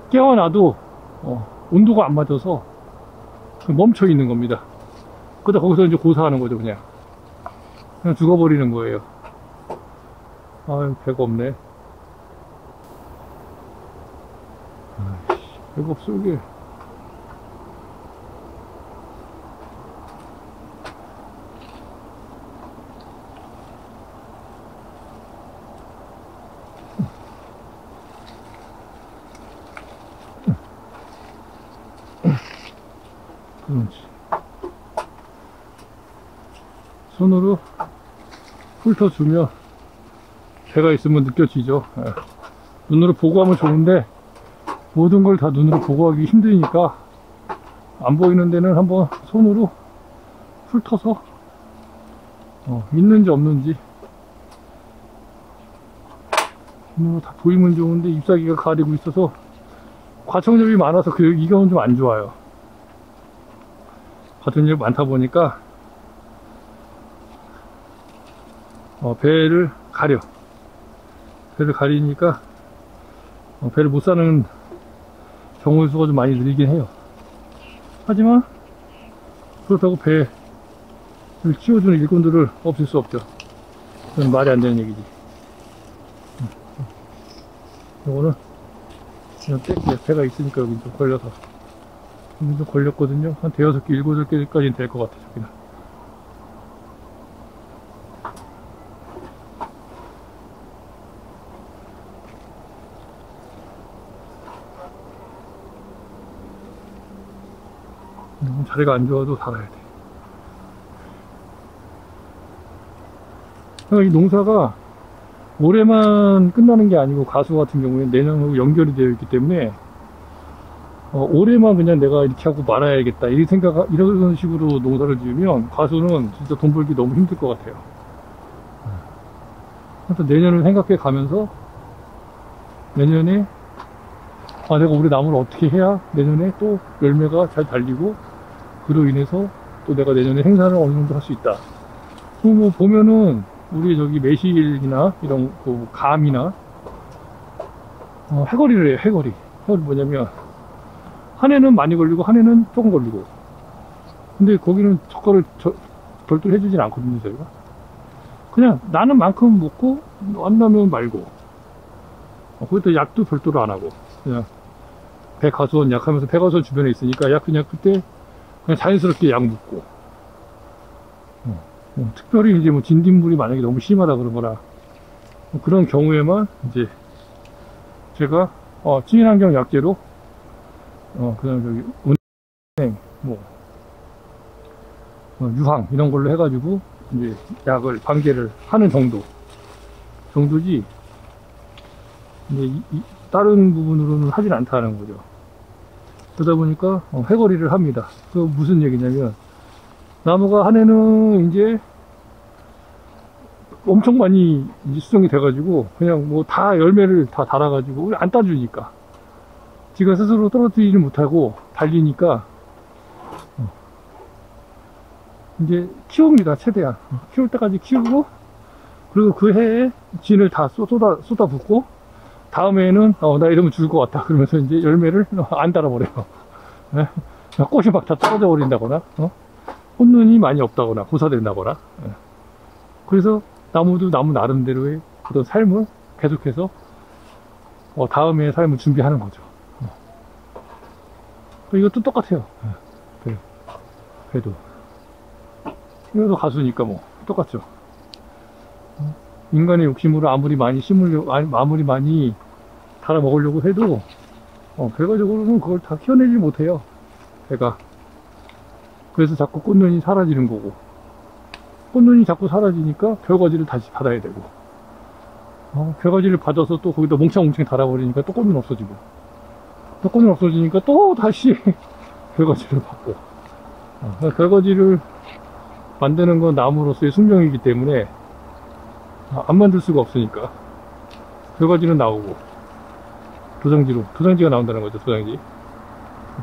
깨어나도 온도가 안 맞아서 멈춰 있는 겁니다. 그러다 거기서 이제 고사하는 거죠. 그냥 죽어버리는 거예요. 아유, 배가 없네. 배가 없어 이게. 그런지 손으로 훑어주면 배가 있으면 느껴지죠. 눈으로 보고 하면 좋은데 모든 걸 다 눈으로 보고 하기 힘드니까 안 보이는 데는 한번 손으로 훑어서 있는지 없는지 눈으로 다 보이면 좋은데 잎사귀가 가리고 있어서 과청력이 많아서 이건 좀 안 좋아요. 과청력이 많다 보니까 배를 가려. 배를 가리니까 배를 못 사는 경우의 수가 좀 많이 늘긴 해요. 하지만 그렇다고 배를 키워주는 일꾼들을 없앨 수 없죠. 그건 말이 안 되는 얘기지. 요거는 그냥 떼기에 배가 있으니까 여기 좀 걸려서 여기 좀 걸렸거든요. 한 대여섯 개, 일곱 개까지는 될 것 같아. 저기는. 너무 자리가 안 좋아도 살아야 돼. 그러니까 이 농사가 올해만 끝나는 게 아니고 가수 같은 경우에 내년하고 연결이 되어 있기 때문에 올해만 그냥 내가 이렇게 하고 말아야겠다 이런 식으로 농사를 지으면 가수는 진짜 돈 벌기 너무 힘들 것 같아요. 그래서 내년을 생각해 가면서 내년에 내가 우리 나무를 어떻게 해야 내년에 또 열매가 잘 달리고 그로 인해서 또 내가 내년에 생산을 어느 정도 할 수 있다. 뭐 보면은 우리 저기 매실이나 이런 그 감이나 해거리를 해요. 해거리 뭐냐면 한 해는 많이 걸리고 한 해는 조금 걸리고, 근데 거기는 젓갈을 별도로 해주진 않거든요. 저희가 그냥 나는 만큼 먹고 안 나면 말고, 거기다 약도 별도로 안 하고 그냥 배가수원 약하면서 배가수원 주변에 있으니까 약 그냥 그때 그냥 자연스럽게 약 묻고, 특별히 이제 뭐 진딧물이 만약에 너무 심하다 그런 거나 그런 경우에만 이제 제가 친환경 약재로 그다음 저기 은행 유황 이런 걸로 해가지고 이제 약을 방제를 하는 정도지 이제 다른 부분으로는 하진 않다는 거죠. 그러다 보니까 해거리를 합니다. 그 무슨 얘기냐면 나무가 한 해는 이제 엄청 많이 이제 수정이 돼가지고 그냥 뭐 다 열매를 다 달아가지고 안 따주니까 지가 스스로 떨어뜨리지 못하고 달리니까 이제 키웁니다. 최대한 키울 때까지 키우고, 그리고 그 해에 진을 다 쏟아붓고 다음 해에는 나 이러면 죽을 것 같다 그러면서 이제 열매를 안 달아버려요. 네? 꽃이 막 다 떨어져 버린다거나 꽃눈이 많이 없다거나 고사된다거나. 그래서 나무도 나무 나름대로의 그런 삶을 계속해서 다음 해의 삶을 준비하는 거죠. 이것도 똑같아요. 배도 이것도 가수니까 뭐 똑같죠. 인간의 욕심으로 아무리 많이 아무리 많이 달아 먹으려고 해도 결과적으로는 그걸 다 키워내지 못해요, 배가. 그래서 자꾸 꽃눈이 사라지는 거고, 꽃눈이 자꾸 사라지니까 결과지를 다시 받아야 되고, 결과지를 받아서 또 거기다 몽창몽창 달아버리니까 또 꽃눈 없어지고, 또 꽃눈 없어지니까 또 다시 결과지를 받고. 결과지를 만드는 건 나무로서의 숙명이기 때문에 안 만들 수가 없으니까 결과지는 나오고, 도장지가 나온다는 거죠.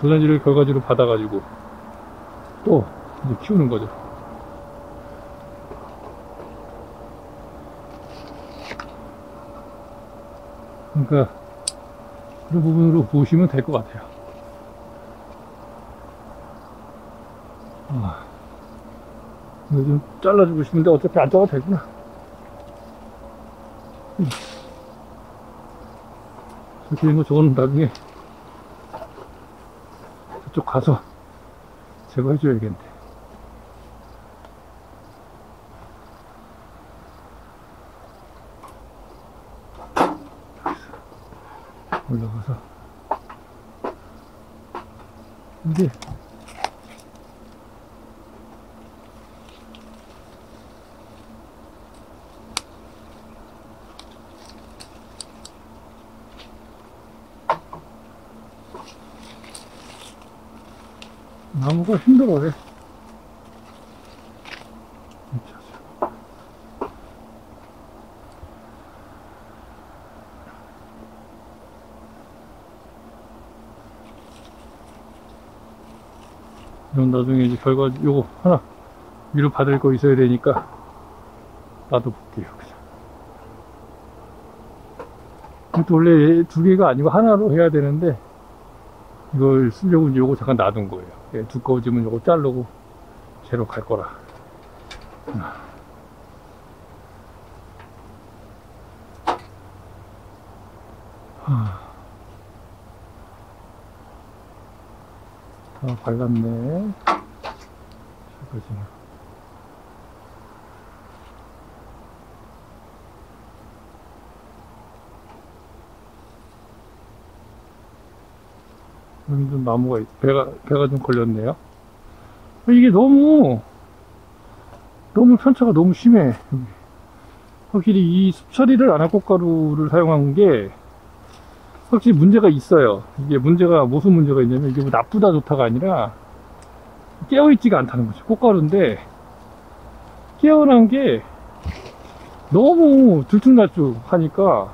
도장지를 결과지로 받아가지고 또 이제 키우는 거죠. 그러니까 그런 부분으로 보시면 될 것 같아요. 이거 좀 잘라주고 싶은데 어차피 안 잘라도 되구나. 이렇게 된 거 저거는 나중에 저쪽 가서 제거해줘야겠는데. 올라가서 이게 나무가 힘들어해. 이런 나중에 이제 결과 요거 하나 위로 받을 거 있어야 되니까 놔둬볼게요. 그냥. 또 원래 2개가 아니고 하나로 해야 되는데, 이걸 쓰려고 이제 요거 잠깐 놔둔 거예요. 예, 두꺼워지면 요거 자르고 재로 갈 거라. 다 발랐네. 잠깐만요. 여기 좀 나무가 배가 좀 걸렸네요. 이게 너무 편차가 너무 심해. 확실히 이 습처리를 안 한 꽃가루를 사용한 게 확실히 문제가 있어요. 이게 문제가 무슨 문제가 있냐면, 이게 뭐 나쁘다 좋다가 아니라 깨어있지가 않다는 거죠. 꽃가루인데 깨어난 게 너무 들쭉날쭉하니까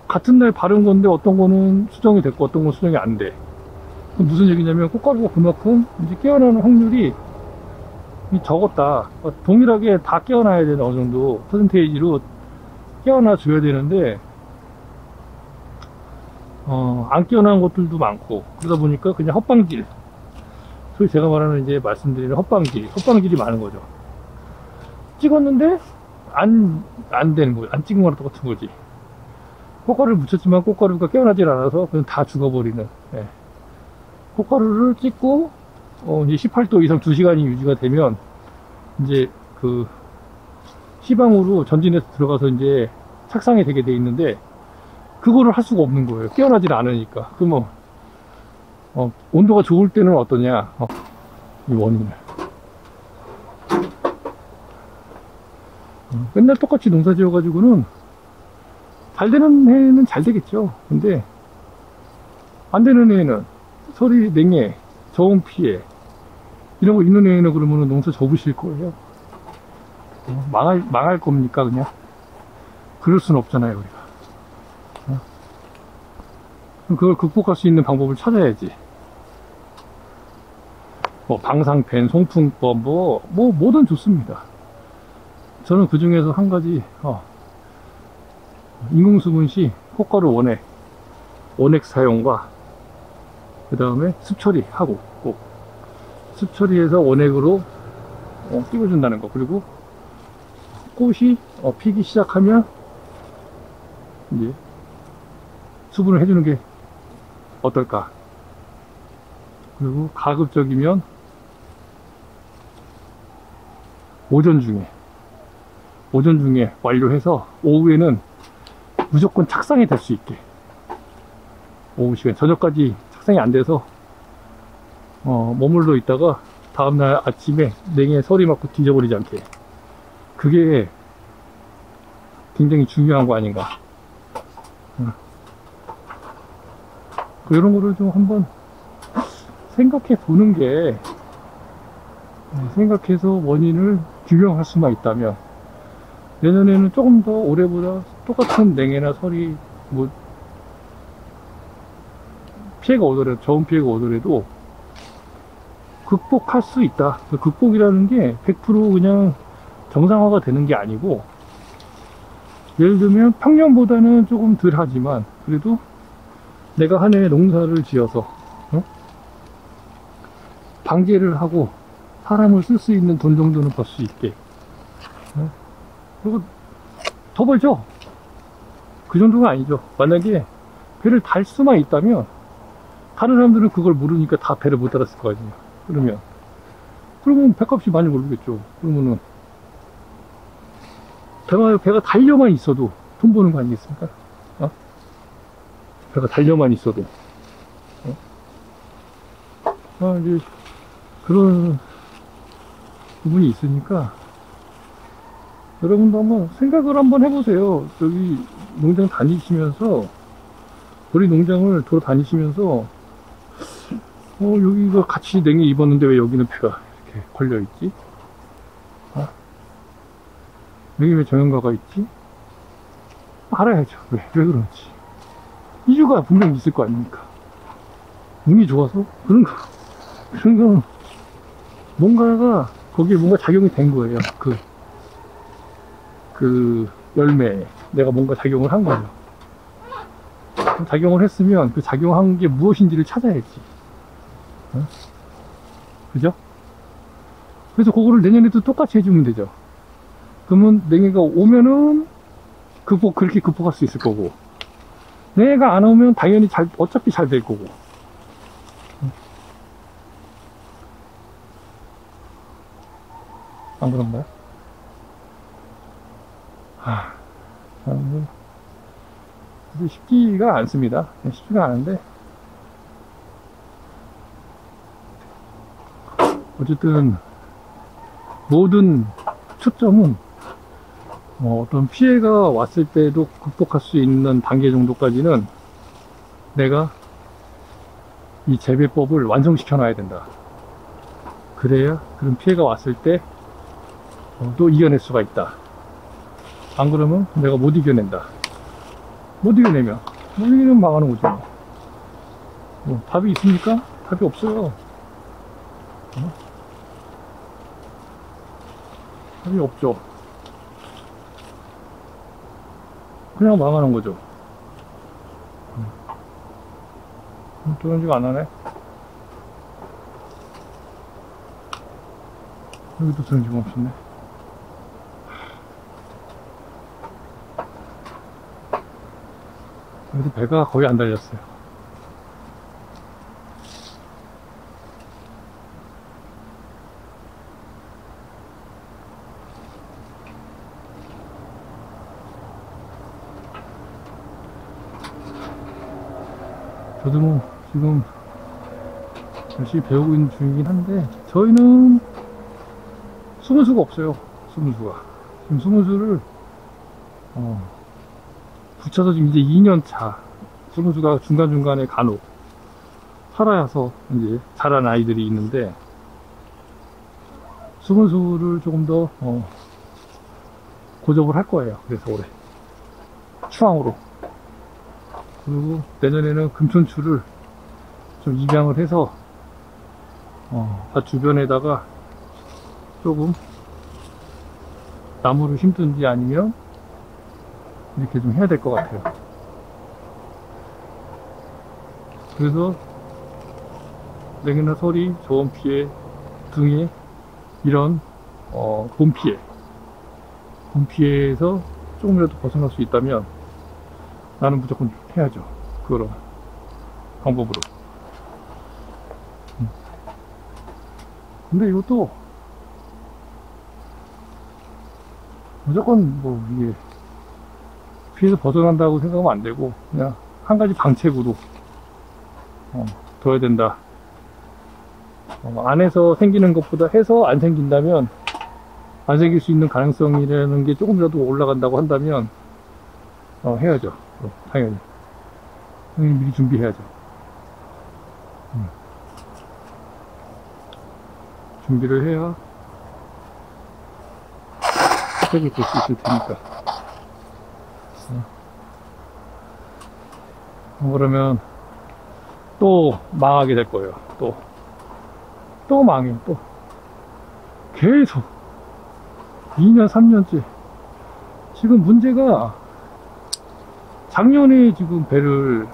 같은 날 바른 건데 어떤 거는 수정이 됐고 어떤 건 수정이 안 돼. 무슨 얘기냐면, 꽃가루가 그만큼 이제 깨어나는 확률이 적었다. 동일하게 다 깨어나야 되는 어느 정도 퍼센테이지로 깨어나 줘야 되는데, 안 깨어난 것들도 많고, 그러다 보니까 그냥 헛방질. 소위 제가 말하는 이제 말씀드리는 헛방질이 많은 거죠. 찍었는데 안 되는 거예요. 안 찍은 거랑 똑같은 거지. 꽃가루를 묻혔지만 꽃가루가 깨어나질 않아서 그냥 다 죽어버리는. 예. 꽃가루를 찍고 이제 18도 이상 2시간이 유지가 되면 이제 그 시방으로 전진해서 들어가서 이제 착상이 되게 돼 있는데, 그거를 할 수가 없는 거예요. 깨어나질 않으니까. 그러면 온도가 좋을 때는 어떠냐, 이 원인을. 맨날 똑같이 농사 지어 가지고는 잘 되는 해에는 잘 되겠죠. 근데 안 되는 해에는 서리 냉해, 저온 피해 이런 거 있는 해에는 그러면은 농사 접으실 거예요. 망할 겁니까 그냥? 그럴 순 없잖아요 우리가. 그걸 극복할 수 있는 방법을 찾아야지. 뭐 방상펜, 송풍법, 뭐든 좋습니다. 저는 그 중에서 한 가지, 인공수분시 꽃가루 원액 사용과 그 다음에 습처리하고, 꼭 습처리해서 원액으로 띄워준다는 거. 그리고 꽃이 피기 시작하면 이제 수분을 해주는 게 어떨까. 그리고 가급적이면 오전 중에 완료해서 오후에는 무조건 착상이 될 수 있게, 오후 시간 저녁까지 착상이 안 돼서 머물러 있다가 다음날 아침에 냉해 서리 맞고 뒤져버리지 않게, 그게 굉장히 중요한 거 아닌가. 이런 거를 좀 한번 생각해 보는 게, 생각해서 원인을 규명할 수만 있다면 내년에는 조금 더 올해보다 똑같은 냉해나 설이 뭐 피해가 오더라도, 저온 피해가 오더라도 극복할 수 있다. 극복이라는 게 100% 그냥 정상화가 되는 게 아니고, 예를 들면 평년보다는 조금 덜 하지만 그래도 내가 한 해 농사를 지어서 방제를 하고 사람을 쓸 수 있는 돈 정도는 벌 수 있게, 그리고 더 벌죠. 그 정도가 아니죠. 만약에 배를 달 수만 있다면, 다른 사람들은 그걸 모르니까 다 배를 못 달았을 거 아니에요. 그러면 배값이 많이 오르겠죠. 그러면은 배가 달려만 있어도 돈 버는 거 아니겠습니까? 배가 달려만 있어도. 이제 그런 부분이 있으니까 여러분도 한번 생각을 한번 해보세요. 여기 농장 다니시면서, 우리 농장을 돌아다니시면서 여기가 같이 냉해 입었는데 왜 여기는 배가 이렇게 걸려있지? 여기 왜 정형가가 있지? 알아야죠. 왜 그런지. 이유가 분명히 있을 거 아닙니까? 운이 좋아서? 그런 건 뭔가가, 거기에 뭔가 작용이 된 거예요. 그 열매에 내가 뭔가 작용을 한 거죠. 작용을 했으면 그 작용한 게 무엇인지를 찾아야지. 어? 그죠? 그래서 그거를 내년에도 똑같이 해주면 되죠. 그러면 냉해가 오면은 그렇게 극복할 수 있을 거고, 냉해가 안 오면 당연히 어차피 잘 될 거고. 안 그런가요? 쉽지가 않습니다. 쉽지가 않은데, 어쨌든 모든 초점은 어떤 피해가 왔을 때도 극복할 수 있는 단계 정도까지는 내가 이 재배법을 완성시켜 놔야 된다. 그래야 그런 피해가 왔을 때 또 이겨낼 수가 있다. 안 그러면 내가 못 이겨낸다. 못 이겨내면 망하는 거죠. 답이 있습니까? 답이 없어요. 답이 없죠. 그냥 망하는 거죠. 도전지가 안 하네. 여기도 도전지가 없었네. 그래도 배가 거의 안 달렸어요. 저도 지금 열심히 배우고 있는 중이긴 한데, 저희는 수문수가 없어요. 수문수가. 지금 수문수를 붙여서 지금 이제 2년 차. 수문수가 중간중간에 간혹 살아서 이제 자란 아이들이 있는데, 수문수를 조금 더 고접을 할 거예요. 그래서 올해 추앙으로. 그리고 내년에는 금천추를 좀 입양을 해서 주변에다가 조금 나무를 심든지 아니면 이렇게 좀 해야 될 것 같아요. 그래서 냉해나 서리, 저온 피해 등의 이런 봄 피해에서 조금이라도 벗어날 수 있다면 나는 무조건 해야죠. 그런 방법으로. 근데 이것도 무조건 이게 피해서 벗어난다고 생각하면 안 되고, 그냥 한 가지 방책으로 둬야 된다. 안에서 생기는 것보다 해서 안 생긴다면, 안 생길 수 있는 가능성이라는 게 조금이라도 올라간다고 한다면 해야죠. 당연히 미리 준비해야죠. 준비를 해야 혜택을 볼 수 있을 테니까. 그러면 또 망하게 될 거예요. 또 망해요. 또 계속 2년 3년째. 지금 문제가, 작년에 지금 배를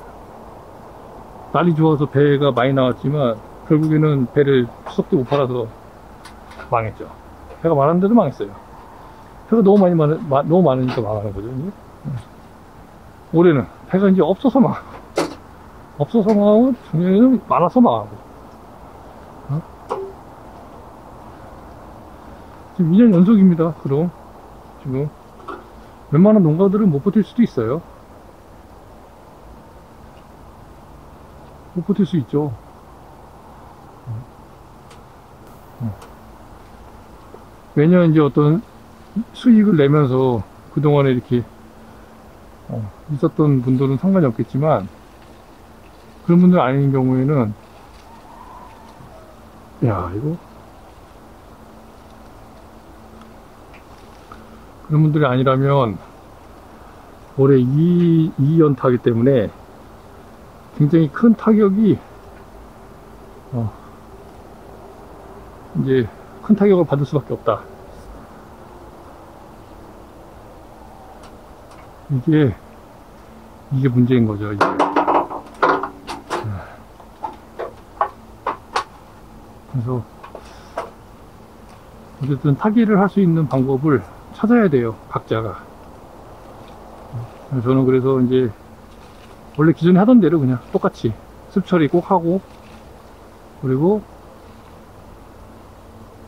날이 좋아서 배가 많이 나왔지만 결국에는 배를 추석 때 못 팔아서 망했죠. 배가 많았는데도 망했어요. 배가 너무 많으니까 망하는 거죠. 이제. 올해는 배가 이제 없어서 망하고 작년에는 많아서 망하고. 지금 2년 연속입니다. 그럼 지금 웬만한 농가들은 못 버틸 수도 있어요. 못 버틸 수 있죠. 매년 이제 어떤 수익을 내면서 그동안에 이렇게 있었던 분들은 상관이 없겠지만, 그런 분들 아닌 경우에는 이거 그런 분들이 아니라면 올해 2연타이기 때문에 굉장히 큰 타격이 이제 큰 타격을 받을 수밖에 없다. 이게 문제인 거죠, 이제. 그래서 어쨌든 타기를 할 수 있는 방법을 찾아야 돼요, 각자가. 저는 그래서 이제 원래 기존에 하던 대로 그냥 똑같이 습 처리 꼭 하고, 그리고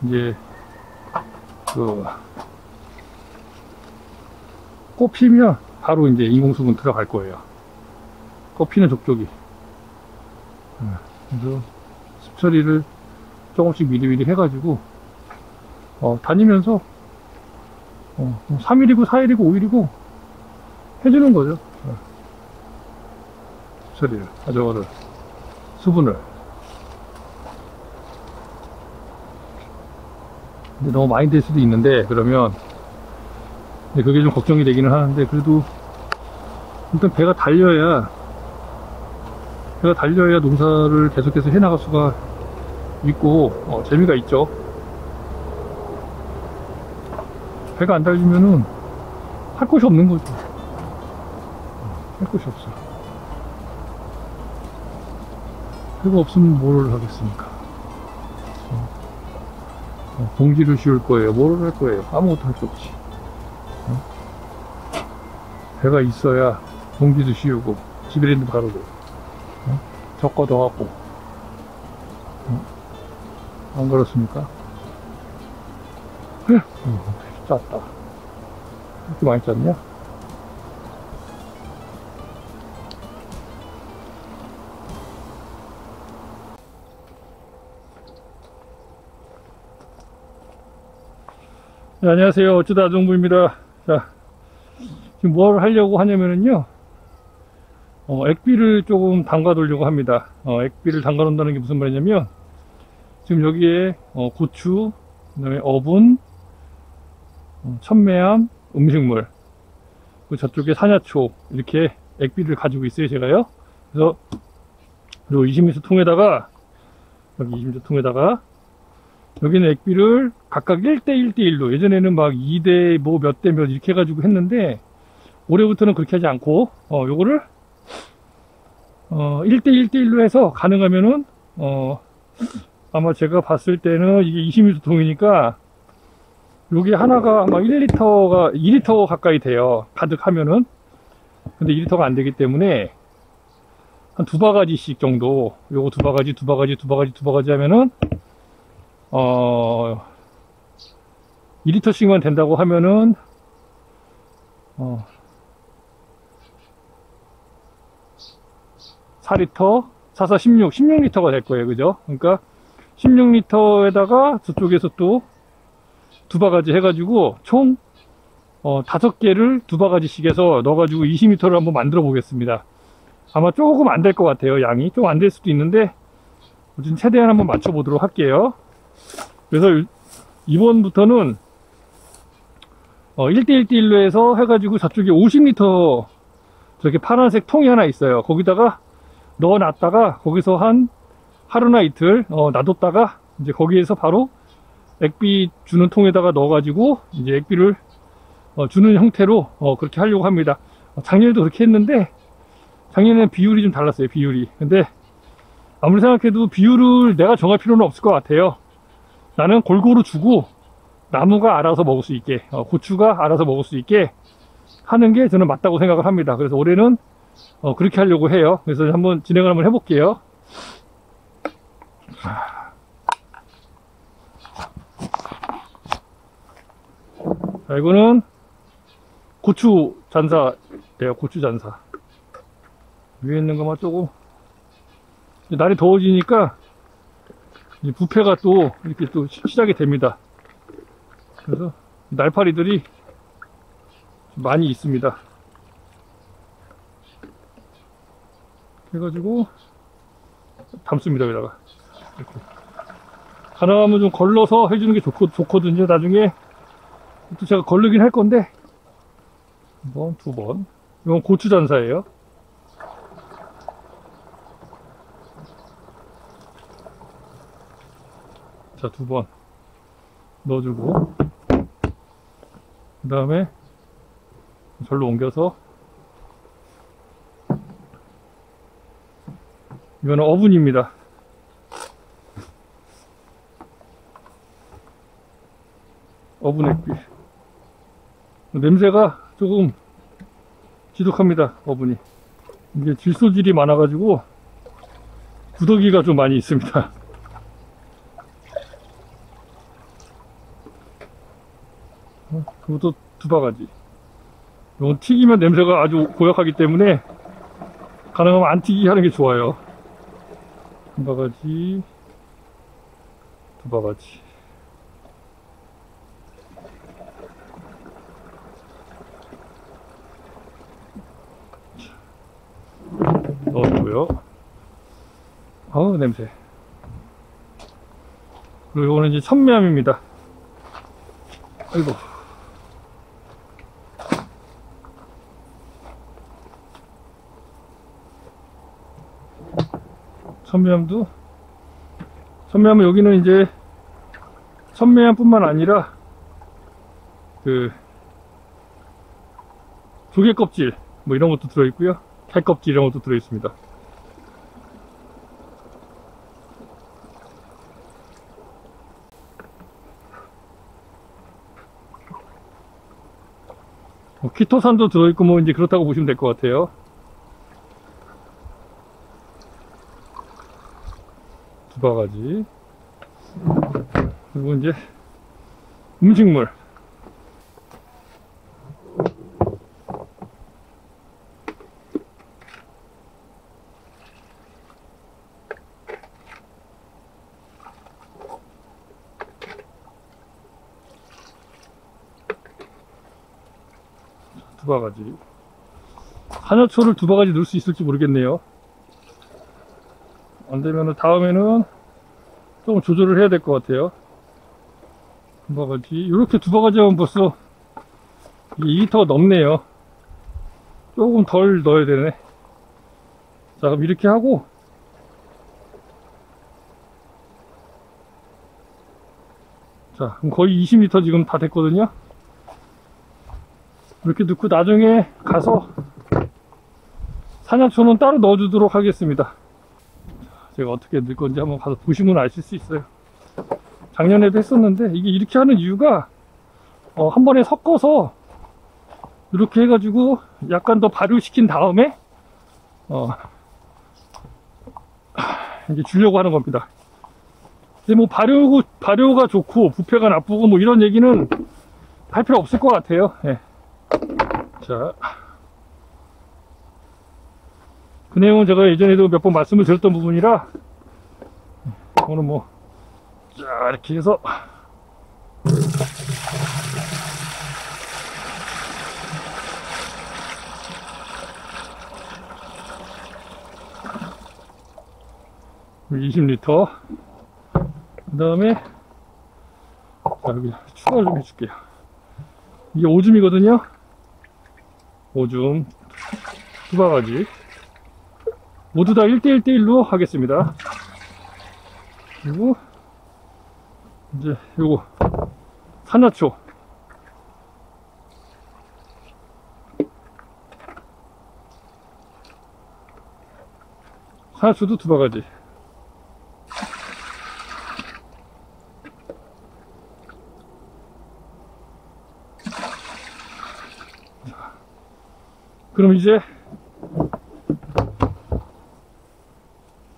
이제 꽃 피면 바로 이제 인공수분 들어갈 거예요. 꽃 피는 족족이. 그래서 습 처리를 조금씩 미리미리 해가지고 다니면서 3일이고 4일이고 5일이고 해주는 거죠. 습 처리를, 저거를, 수분을. 근데 너무 많이 될 수도 있는데, 그러면 그게 좀 걱정이 되기는 하는데, 그래도 일단 배가 달려야 농사를 계속해서 해나갈 수가 있고 재미가 있죠. 배가 안 달리면은 할 곳이 없는 거죠. 할 곳이 없어. 배가 없으면 뭘 하겠습니까? 봉지를 씌울 거예요. 뭘 할 거예요? 아무것도 할 수 없지. 배가 있어야 봉지도 씌우고 지브랜드 바르고 적과도 하고. 안 그렇습니까? 짰다. 이렇게 많이 짰냐? 네, 안녕하세요. 어쩌다 아정부입니다. 자, 지금 뭘 하려고 하냐면은요, 액비를 조금 담가 두려고 합니다. 액비를 담가 놓는다는 게 무슨 말이냐면, 지금 여기에 고추, 그 다음에 어분, 천매암, 음식물, 그 저쪽에 산야초, 이렇게 액비를 가지고 있어요, 제가요. 그래서 그리고 20리터 통에다가, 여기 20리터 통에다가, 여기는 액비를 각각 1대1대1로, 예전에는 막 2대 뭐 몇 대 몇 이렇게 해가지고 했는데, 올해부터는 그렇게 하지 않고 요거를 1대1대1로 해서 가능하면은 아마 제가 봤을 때는 이게 20리터 통이니까 여기 하나가 아마 1리터가 2리터 가까이 돼요, 가득하면은. 근데 2리터가 안 되기 때문에 한 2바가지씩 정도, 요거 2바가지 하면은 2리터씩만 된다고 하면은 4리터, 4, 16리터가 될 거예요. 그죠? 그러니까 16리터에다가 저쪽에서 또 2바가지 해가지고 총 5개를 2바가지씩 해서 넣어가지고 20리터를 한번 만들어 보겠습니다. 아마 조금 안 될 것 같아요. 양이 좀 안 될 수도 있는데 어쨌든 최대한 한번 맞춰 보도록 할게요. 그래서 이번부터는 1대1대1로 해서 해가지고 저쪽에 50리터 저렇게 파란색 통이 하나 있어요. 거기다가 넣어놨다가 거기서 한 하루나 이틀 놔뒀다가 이제 거기에서 바로 액비 주는 통에다가 넣어가지고 이제 액비를 주는 형태로 그렇게 하려고 합니다. 작년에도 그렇게 했는데 작년에는 비율이 좀 달랐어요. 비율이. 근데 아무리 생각해도 비율을 내가 정할 필요는 없을 것 같아요. 나는 골고루 주고 나무가 알아서 먹을 수 있게, 고추가 알아서 먹을 수 있게 하는 게 저는 맞다고 생각을 합니다. 그래서 올해는 그렇게 하려고 해요. 그래서 한번 진행을 한번 해볼게요. 자, 이거는 고추 잔사예요. 고추 잔사. 위에 있는 것만 조금, 날이 더워지니까 이제 부패가 또 이렇게 또 시작이 됩니다. 그래서 날파리들이 많이 있습니다. 해가지고 담습니다. 여기다가 이렇게 가능하면 좀 걸러서 해주는 게 좋거든요. 나중에 또 제가 걸르긴 할 건데 한 번, 두 번. 이건 고추 잔사예요. 자, 2번 넣어주고 그 다음에 절로 옮겨서 이거는 어분입니다. 어분 액비. 냄새가 조금 지독합니다. 어분이. 이게 질소질이 많아가지고 구더기가 좀 많이 있습니다. 그것도 2바가지. 이건 튀기면 냄새가 아주 고약하기 때문에 가능하면 안 튀기게 하는 게 좋아요. 1바가지, 2바가지. 넣어주고요. 아우, 냄새. 그리고 이거는 이제 천매암입니다. 아이고. 천매암은 여기는 이제 천매암뿐만 아니라 그 조개 껍질 뭐 이런 것도 들어있고요. 개 껍질 이런 것도 들어있습니다. 키토산도 들어있고 뭐 이제 그렇다고 보시면 될 것 같아요. 두 바가지. 그리고 이제 음식물. 두 바가지. 한여초를 2바가지 넣을 수 있을지 모르겠네요. 안되면은 다음에는 조금 조절을 해야 될 것 같아요. 2바가지. 이렇게 2바가지 하면 벌써 2리터가 넘네요. 조금 덜 넣어야 되네. 자, 그럼 이렇게 하고 자, 그럼 거의 20리터 지금 다 됐거든요. 이렇게 넣고 나중에 가서 산양초는 따로 넣어주도록 하겠습니다. 제가 어떻게 넣을 건지 한번 가서 보시면 아실 수 있어요. 작년에도 했었는데 이게 이렇게 하는 이유가 한 번에 섞어서 이렇게 해가지고 약간 더 발효시킨 다음에 이제 주려고 하는 겁니다. 근데 뭐 발효가 좋고 부패가 나쁘고 뭐 이런 얘기는 할 필요 없을 것 같아요. 예. 자, 그 내용은 제가 예전에도 몇 번 말씀을 드렸던 부분이라 오늘 뭐 자, 이렇게 해서 (20리터) 그 다음에 자, 여기 추가 좀 해줄게요. 이게 오줌이거든요. 오줌 2바가지 모두 다 1대1대1로 하겠습니다. 그리고 이제 요거 산야초 산야초도 2바가지. 그럼 이제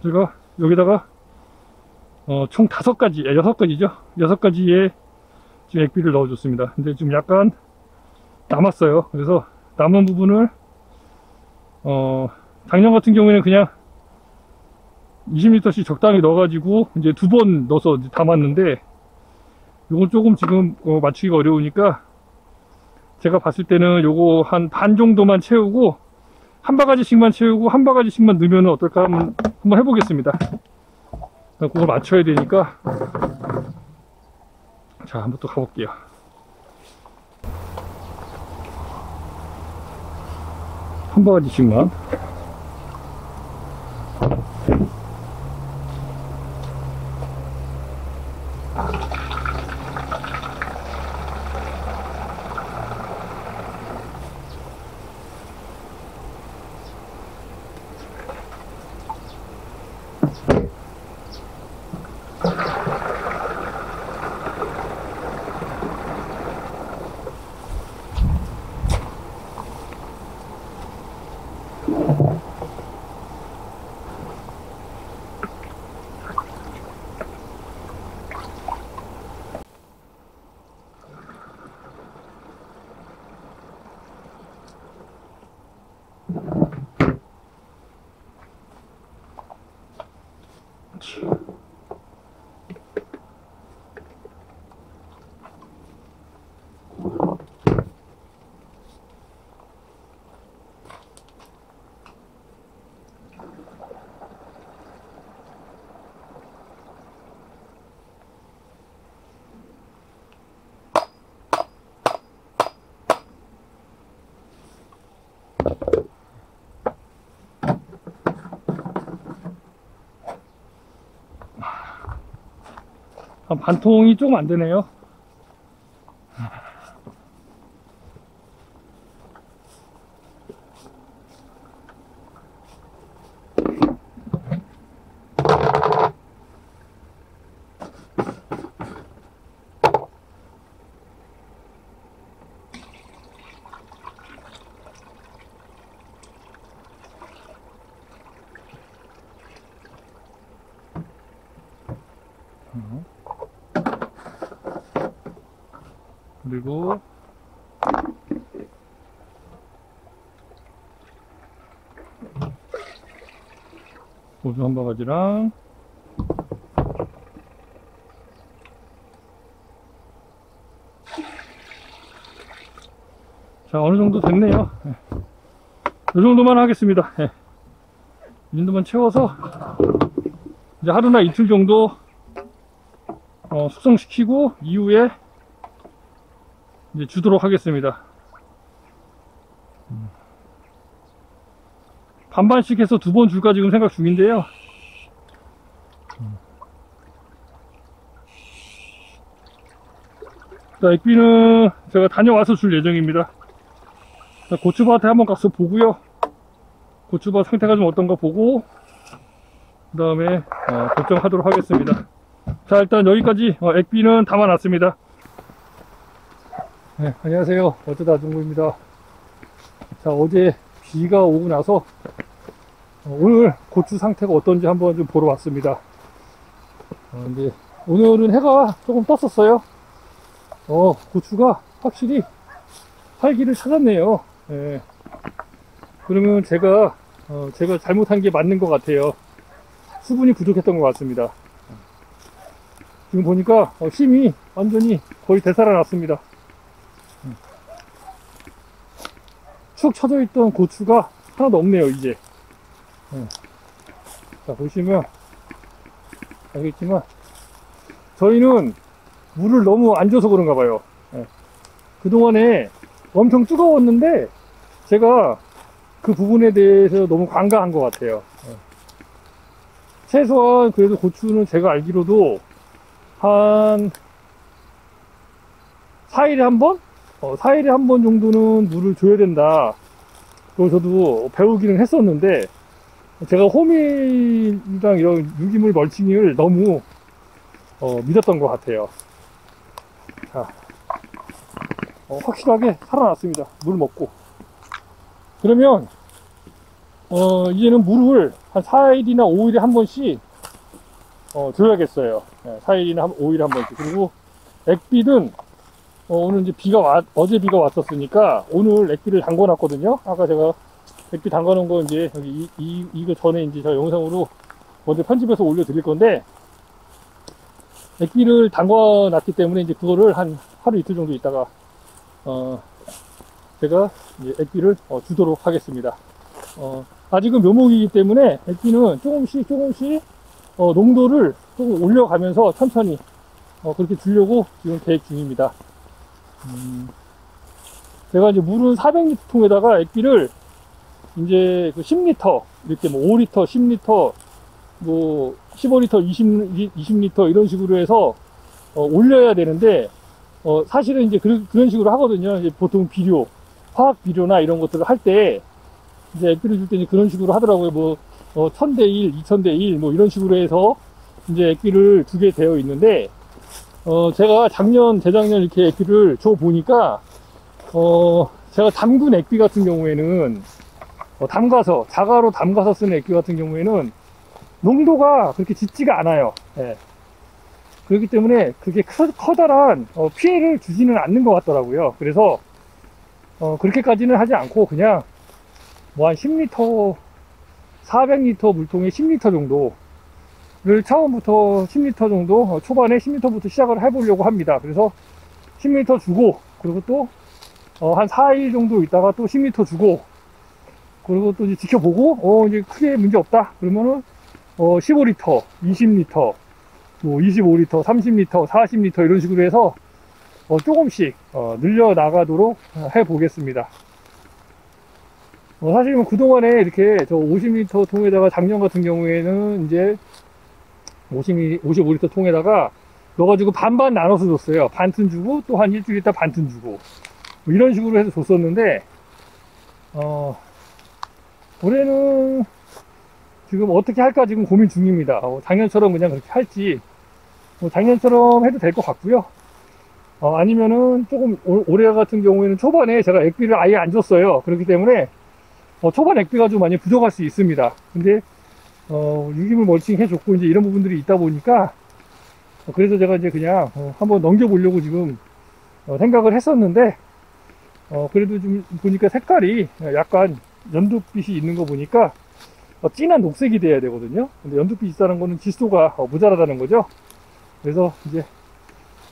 제가 여기다가 총 5가지, 6가지죠. 6가지의 지금 액비를 넣어줬습니다. 근데 지금 약간 남았어요. 그래서 남은 부분을 작년 같은 경우에는 그냥 20리터씩 적당히 넣어가지고 이제 2번 넣어서 담았는데 요건 조금 지금 맞추기가 어려우니까 제가 봤을 때는 요거 한 반 정도만 채우고 1바가지씩만 채우고 1바가지씩만 넣으면 어떨까 한번 해보겠습니다. 그걸 맞춰야 되니까 자, 한번 또 가볼게요. 한 바가지씩만. 반 통이 조금 안 되네요. 그리고 보조 한 바가지랑 자, 어느 정도 됐네요. 이 정도만 하겠습니다. 이 정도만 채워서 이제 하루나 이틀 정도 숙성시키고 이후에 이제 주도록 하겠습니다. 반반씩 해서 2번 줄까 지금 생각 중인데요. 자, 액비는 제가 다녀와서 줄 예정입니다. 자, 고추밭에 한번 가서 보고요. 고추밭 상태가 좀 어떤가 보고 그 다음에 결정하도록 하겠습니다. 자, 일단 여기까지 액비는 담아놨습니다. 네, 안녕하세요. 어쩌다 중구입니다. 자, 어제 비가 오고 나서 오늘 고추 상태가 어떤지 한번 좀 보러 왔습니다. 이제 오늘은 해가 조금 떴었어요. 고추가 확실히 활기를 찾았네요. 예. 그러면 제가 잘못한 게 맞는 것 같아요. 수분이 부족했던 것 같습니다. 지금 보니까 힘이 완전히 거의 되살아났습니다. 축 처져 있던 고추가 하나도 없네요, 이제. 자, 보시면 알겠지만 저희는 물을 너무 안 줘서 그런가 봐요. 그동안에 엄청 뜨거웠는데 제가 그 부분에 대해서 너무 관가한 것 같아요. 최소한 그래도 고추는 제가 알기로도 한 4일에 한 번? 4일에 한 번 정도는 물을 줘야 된다. 그걸 저도 배우기는 했었는데 제가 호밀이랑 이런 유기물 멀칭을 너무 믿었던 것 같아요. 자, 확실하게 살아났습니다. 물 먹고. 그러면 이제는 물을 한 4일이나 5일에 한 번씩 줘야겠어요. 4일이나 5일에 한 번씩. 그리고 액비는 오늘 이제 어제 비가 왔었으니까 오늘 액비를 담궈 놨거든요. 아까 제가 액비 담궈 놓은 거 이제 여기 이거 전에 이제 저 영상으로 먼저 편집해서 올려 드릴 건데, 액비를 담궈 놨기 때문에 이제 그거를 한 하루 이틀 정도 있다가 제가 이제 액비를 주도록 하겠습니다. 아직은 묘목이기 때문에 액비는 조금씩 농도를 조금 올려가면서 천천히 그렇게 주려고 지금 계획 중입니다. 제가 이제 물은 400리터 통에다가 액비를 이제 그 10리터 이렇게 뭐 5리터, 10리터, 뭐 15리터, 20리터 이런 식으로 해서 올려야 되는데 사실은 이제 그런 식으로 하거든요. 이제 보통 비료, 화학 비료나 이런 것들을 할 때 이제 액비를 줄 때 이제 그런 식으로 하더라고요. 뭐 1000대 1, 2000대 1 뭐 이런 식으로 해서 이제 액비를 주게 되어 있는데, 제가 재작년 이렇게 액비를 줘 보니까 제가 담근 액비 같은 경우에는 자가로 담가서 쓰는 액비 같은 경우에는 농도가 그렇게 짙지가 않아요. 예. 그렇기 때문에 그게 커다란 피해를 주지는 않는 것 같더라고요. 그래서 그렇게까지는 하지 않고 그냥 뭐 한 10리터, 400리터 물통에 10리터 정도를 처음부터 10리터 정도, 초반에 10리터부터 시작을 해보려고 합니다. 그래서 10리터 주고, 그리고 또 한 4일 정도 있다가 또 10리터 주고, 그리고 또 이제 지켜보고 이제 크게 문제 없다 그러면은 15리터, 20리터, 뭐 25리터, 30리터, 40리터 이런 식으로 해서 조금씩 늘려 나가도록 해 보겠습니다. 사실 뭐 그동안에 이렇게 저 50리터 통에다가 작년 같은 경우에는 이제 55리터 통에다가 넣어가지고 반반 나눠서 줬어요. 반튼 주고 또 한 일주일 있다 반튼 주고 뭐 이런 식으로 해서 줬었는데 올해는 지금 어떻게 할까 지금 고민 중입니다. 작년처럼 그냥 그렇게 할지 작년처럼 해도 될 것 같고요. 아니면은 조금 올해 같은 경우에는 초반에 제가 액비를 아예 안 줬어요. 그렇기 때문에 초반 액비가 좀 많이 부족할 수 있습니다. 근데 유기물 멀칭 해줬고 이제 이런 부분들이 있다 보니까 그래서 제가 이제 그냥 한번 넘겨보려고 지금 생각을 했었는데 그래도 좀 보니까 색깔이 약간 연두빛이 있는 거 보니까 진한 녹색이 돼야 되거든요. 근데 연두빛이 있다는 거는 질소가 모자라다는 거죠. 그래서 이제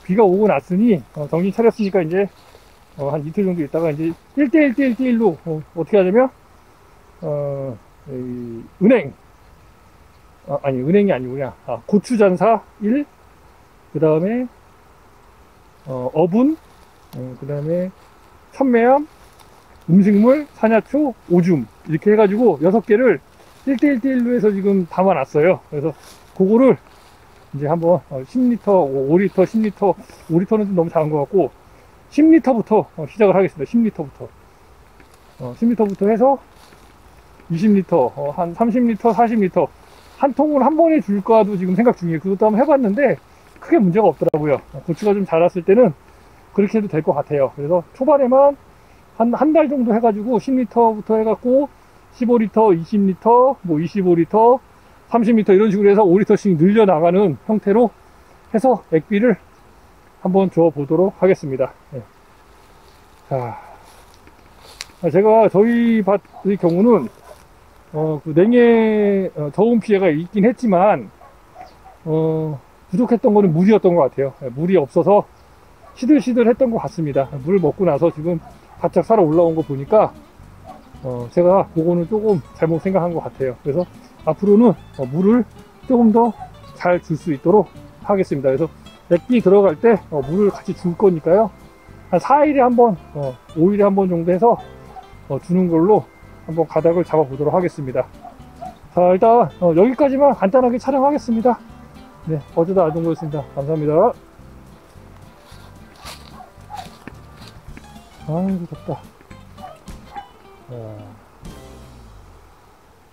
비가 오고 났으니 정신 차렸으니까 이제 한 이틀 정도 있다가 이제 1대1로 어떻게 하냐면 은행 아니 은행이 아니구나 고추전사 1, 그 다음에 어분, 그 다음에 천매암, 음식물, 산야초, 오줌 이렇게 해가지고 6개를 1대1로 해서 지금 담아놨어요. 그래서 그거를 이제 한번 10리터, 5리터, 10리터, 5리터는 좀 너무 작은 것 같고 10리터부터 시작을 하겠습니다. 10리터부터 10리터부터 해서 20리터, 한 30리터, 40리터 한 통을 한 번에 줄까도 지금 생각 중이에요. 그것도 한번 해봤는데 크게 문제가 없더라고요. 고추가 좀 자랐을 때는 그렇게 해도 될 것 같아요. 그래서 초반에만 한 달 정도 해가지고 10리터부터 해갖고 15리터, 20리터, 뭐 25리터, 30리터 이런 식으로 해서 5리터씩 늘려나가는 형태로 해서 액비를 한번 줘 보도록 하겠습니다. 네. 자, 제가 저희 밭의 경우는 그 냉해 저온 피해가 있긴 했지만 부족했던 거는 물이었던 것 같아요. 물이 없어서 시들시들 했던 것 같습니다. 물을 먹고 나서 지금 바짝 살아 올라온 거 보니까 제가 그거는 조금 잘못 생각한 것 같아요. 그래서 앞으로는 물을 조금 더 잘 줄 수 있도록 하겠습니다. 그래서 액비 들어갈 때 물을 같이 줄 거니까요. 한 4일에 한 번, 5일에 한 번 정도 해서 주는 걸로 한번 가닥을 잡아 보도록 하겠습니다. 자, 일단 여기까지만 간단하게 촬영하겠습니다. 네, 어제다 알 정도였습니다. 감사합니다. 아이고 덥다.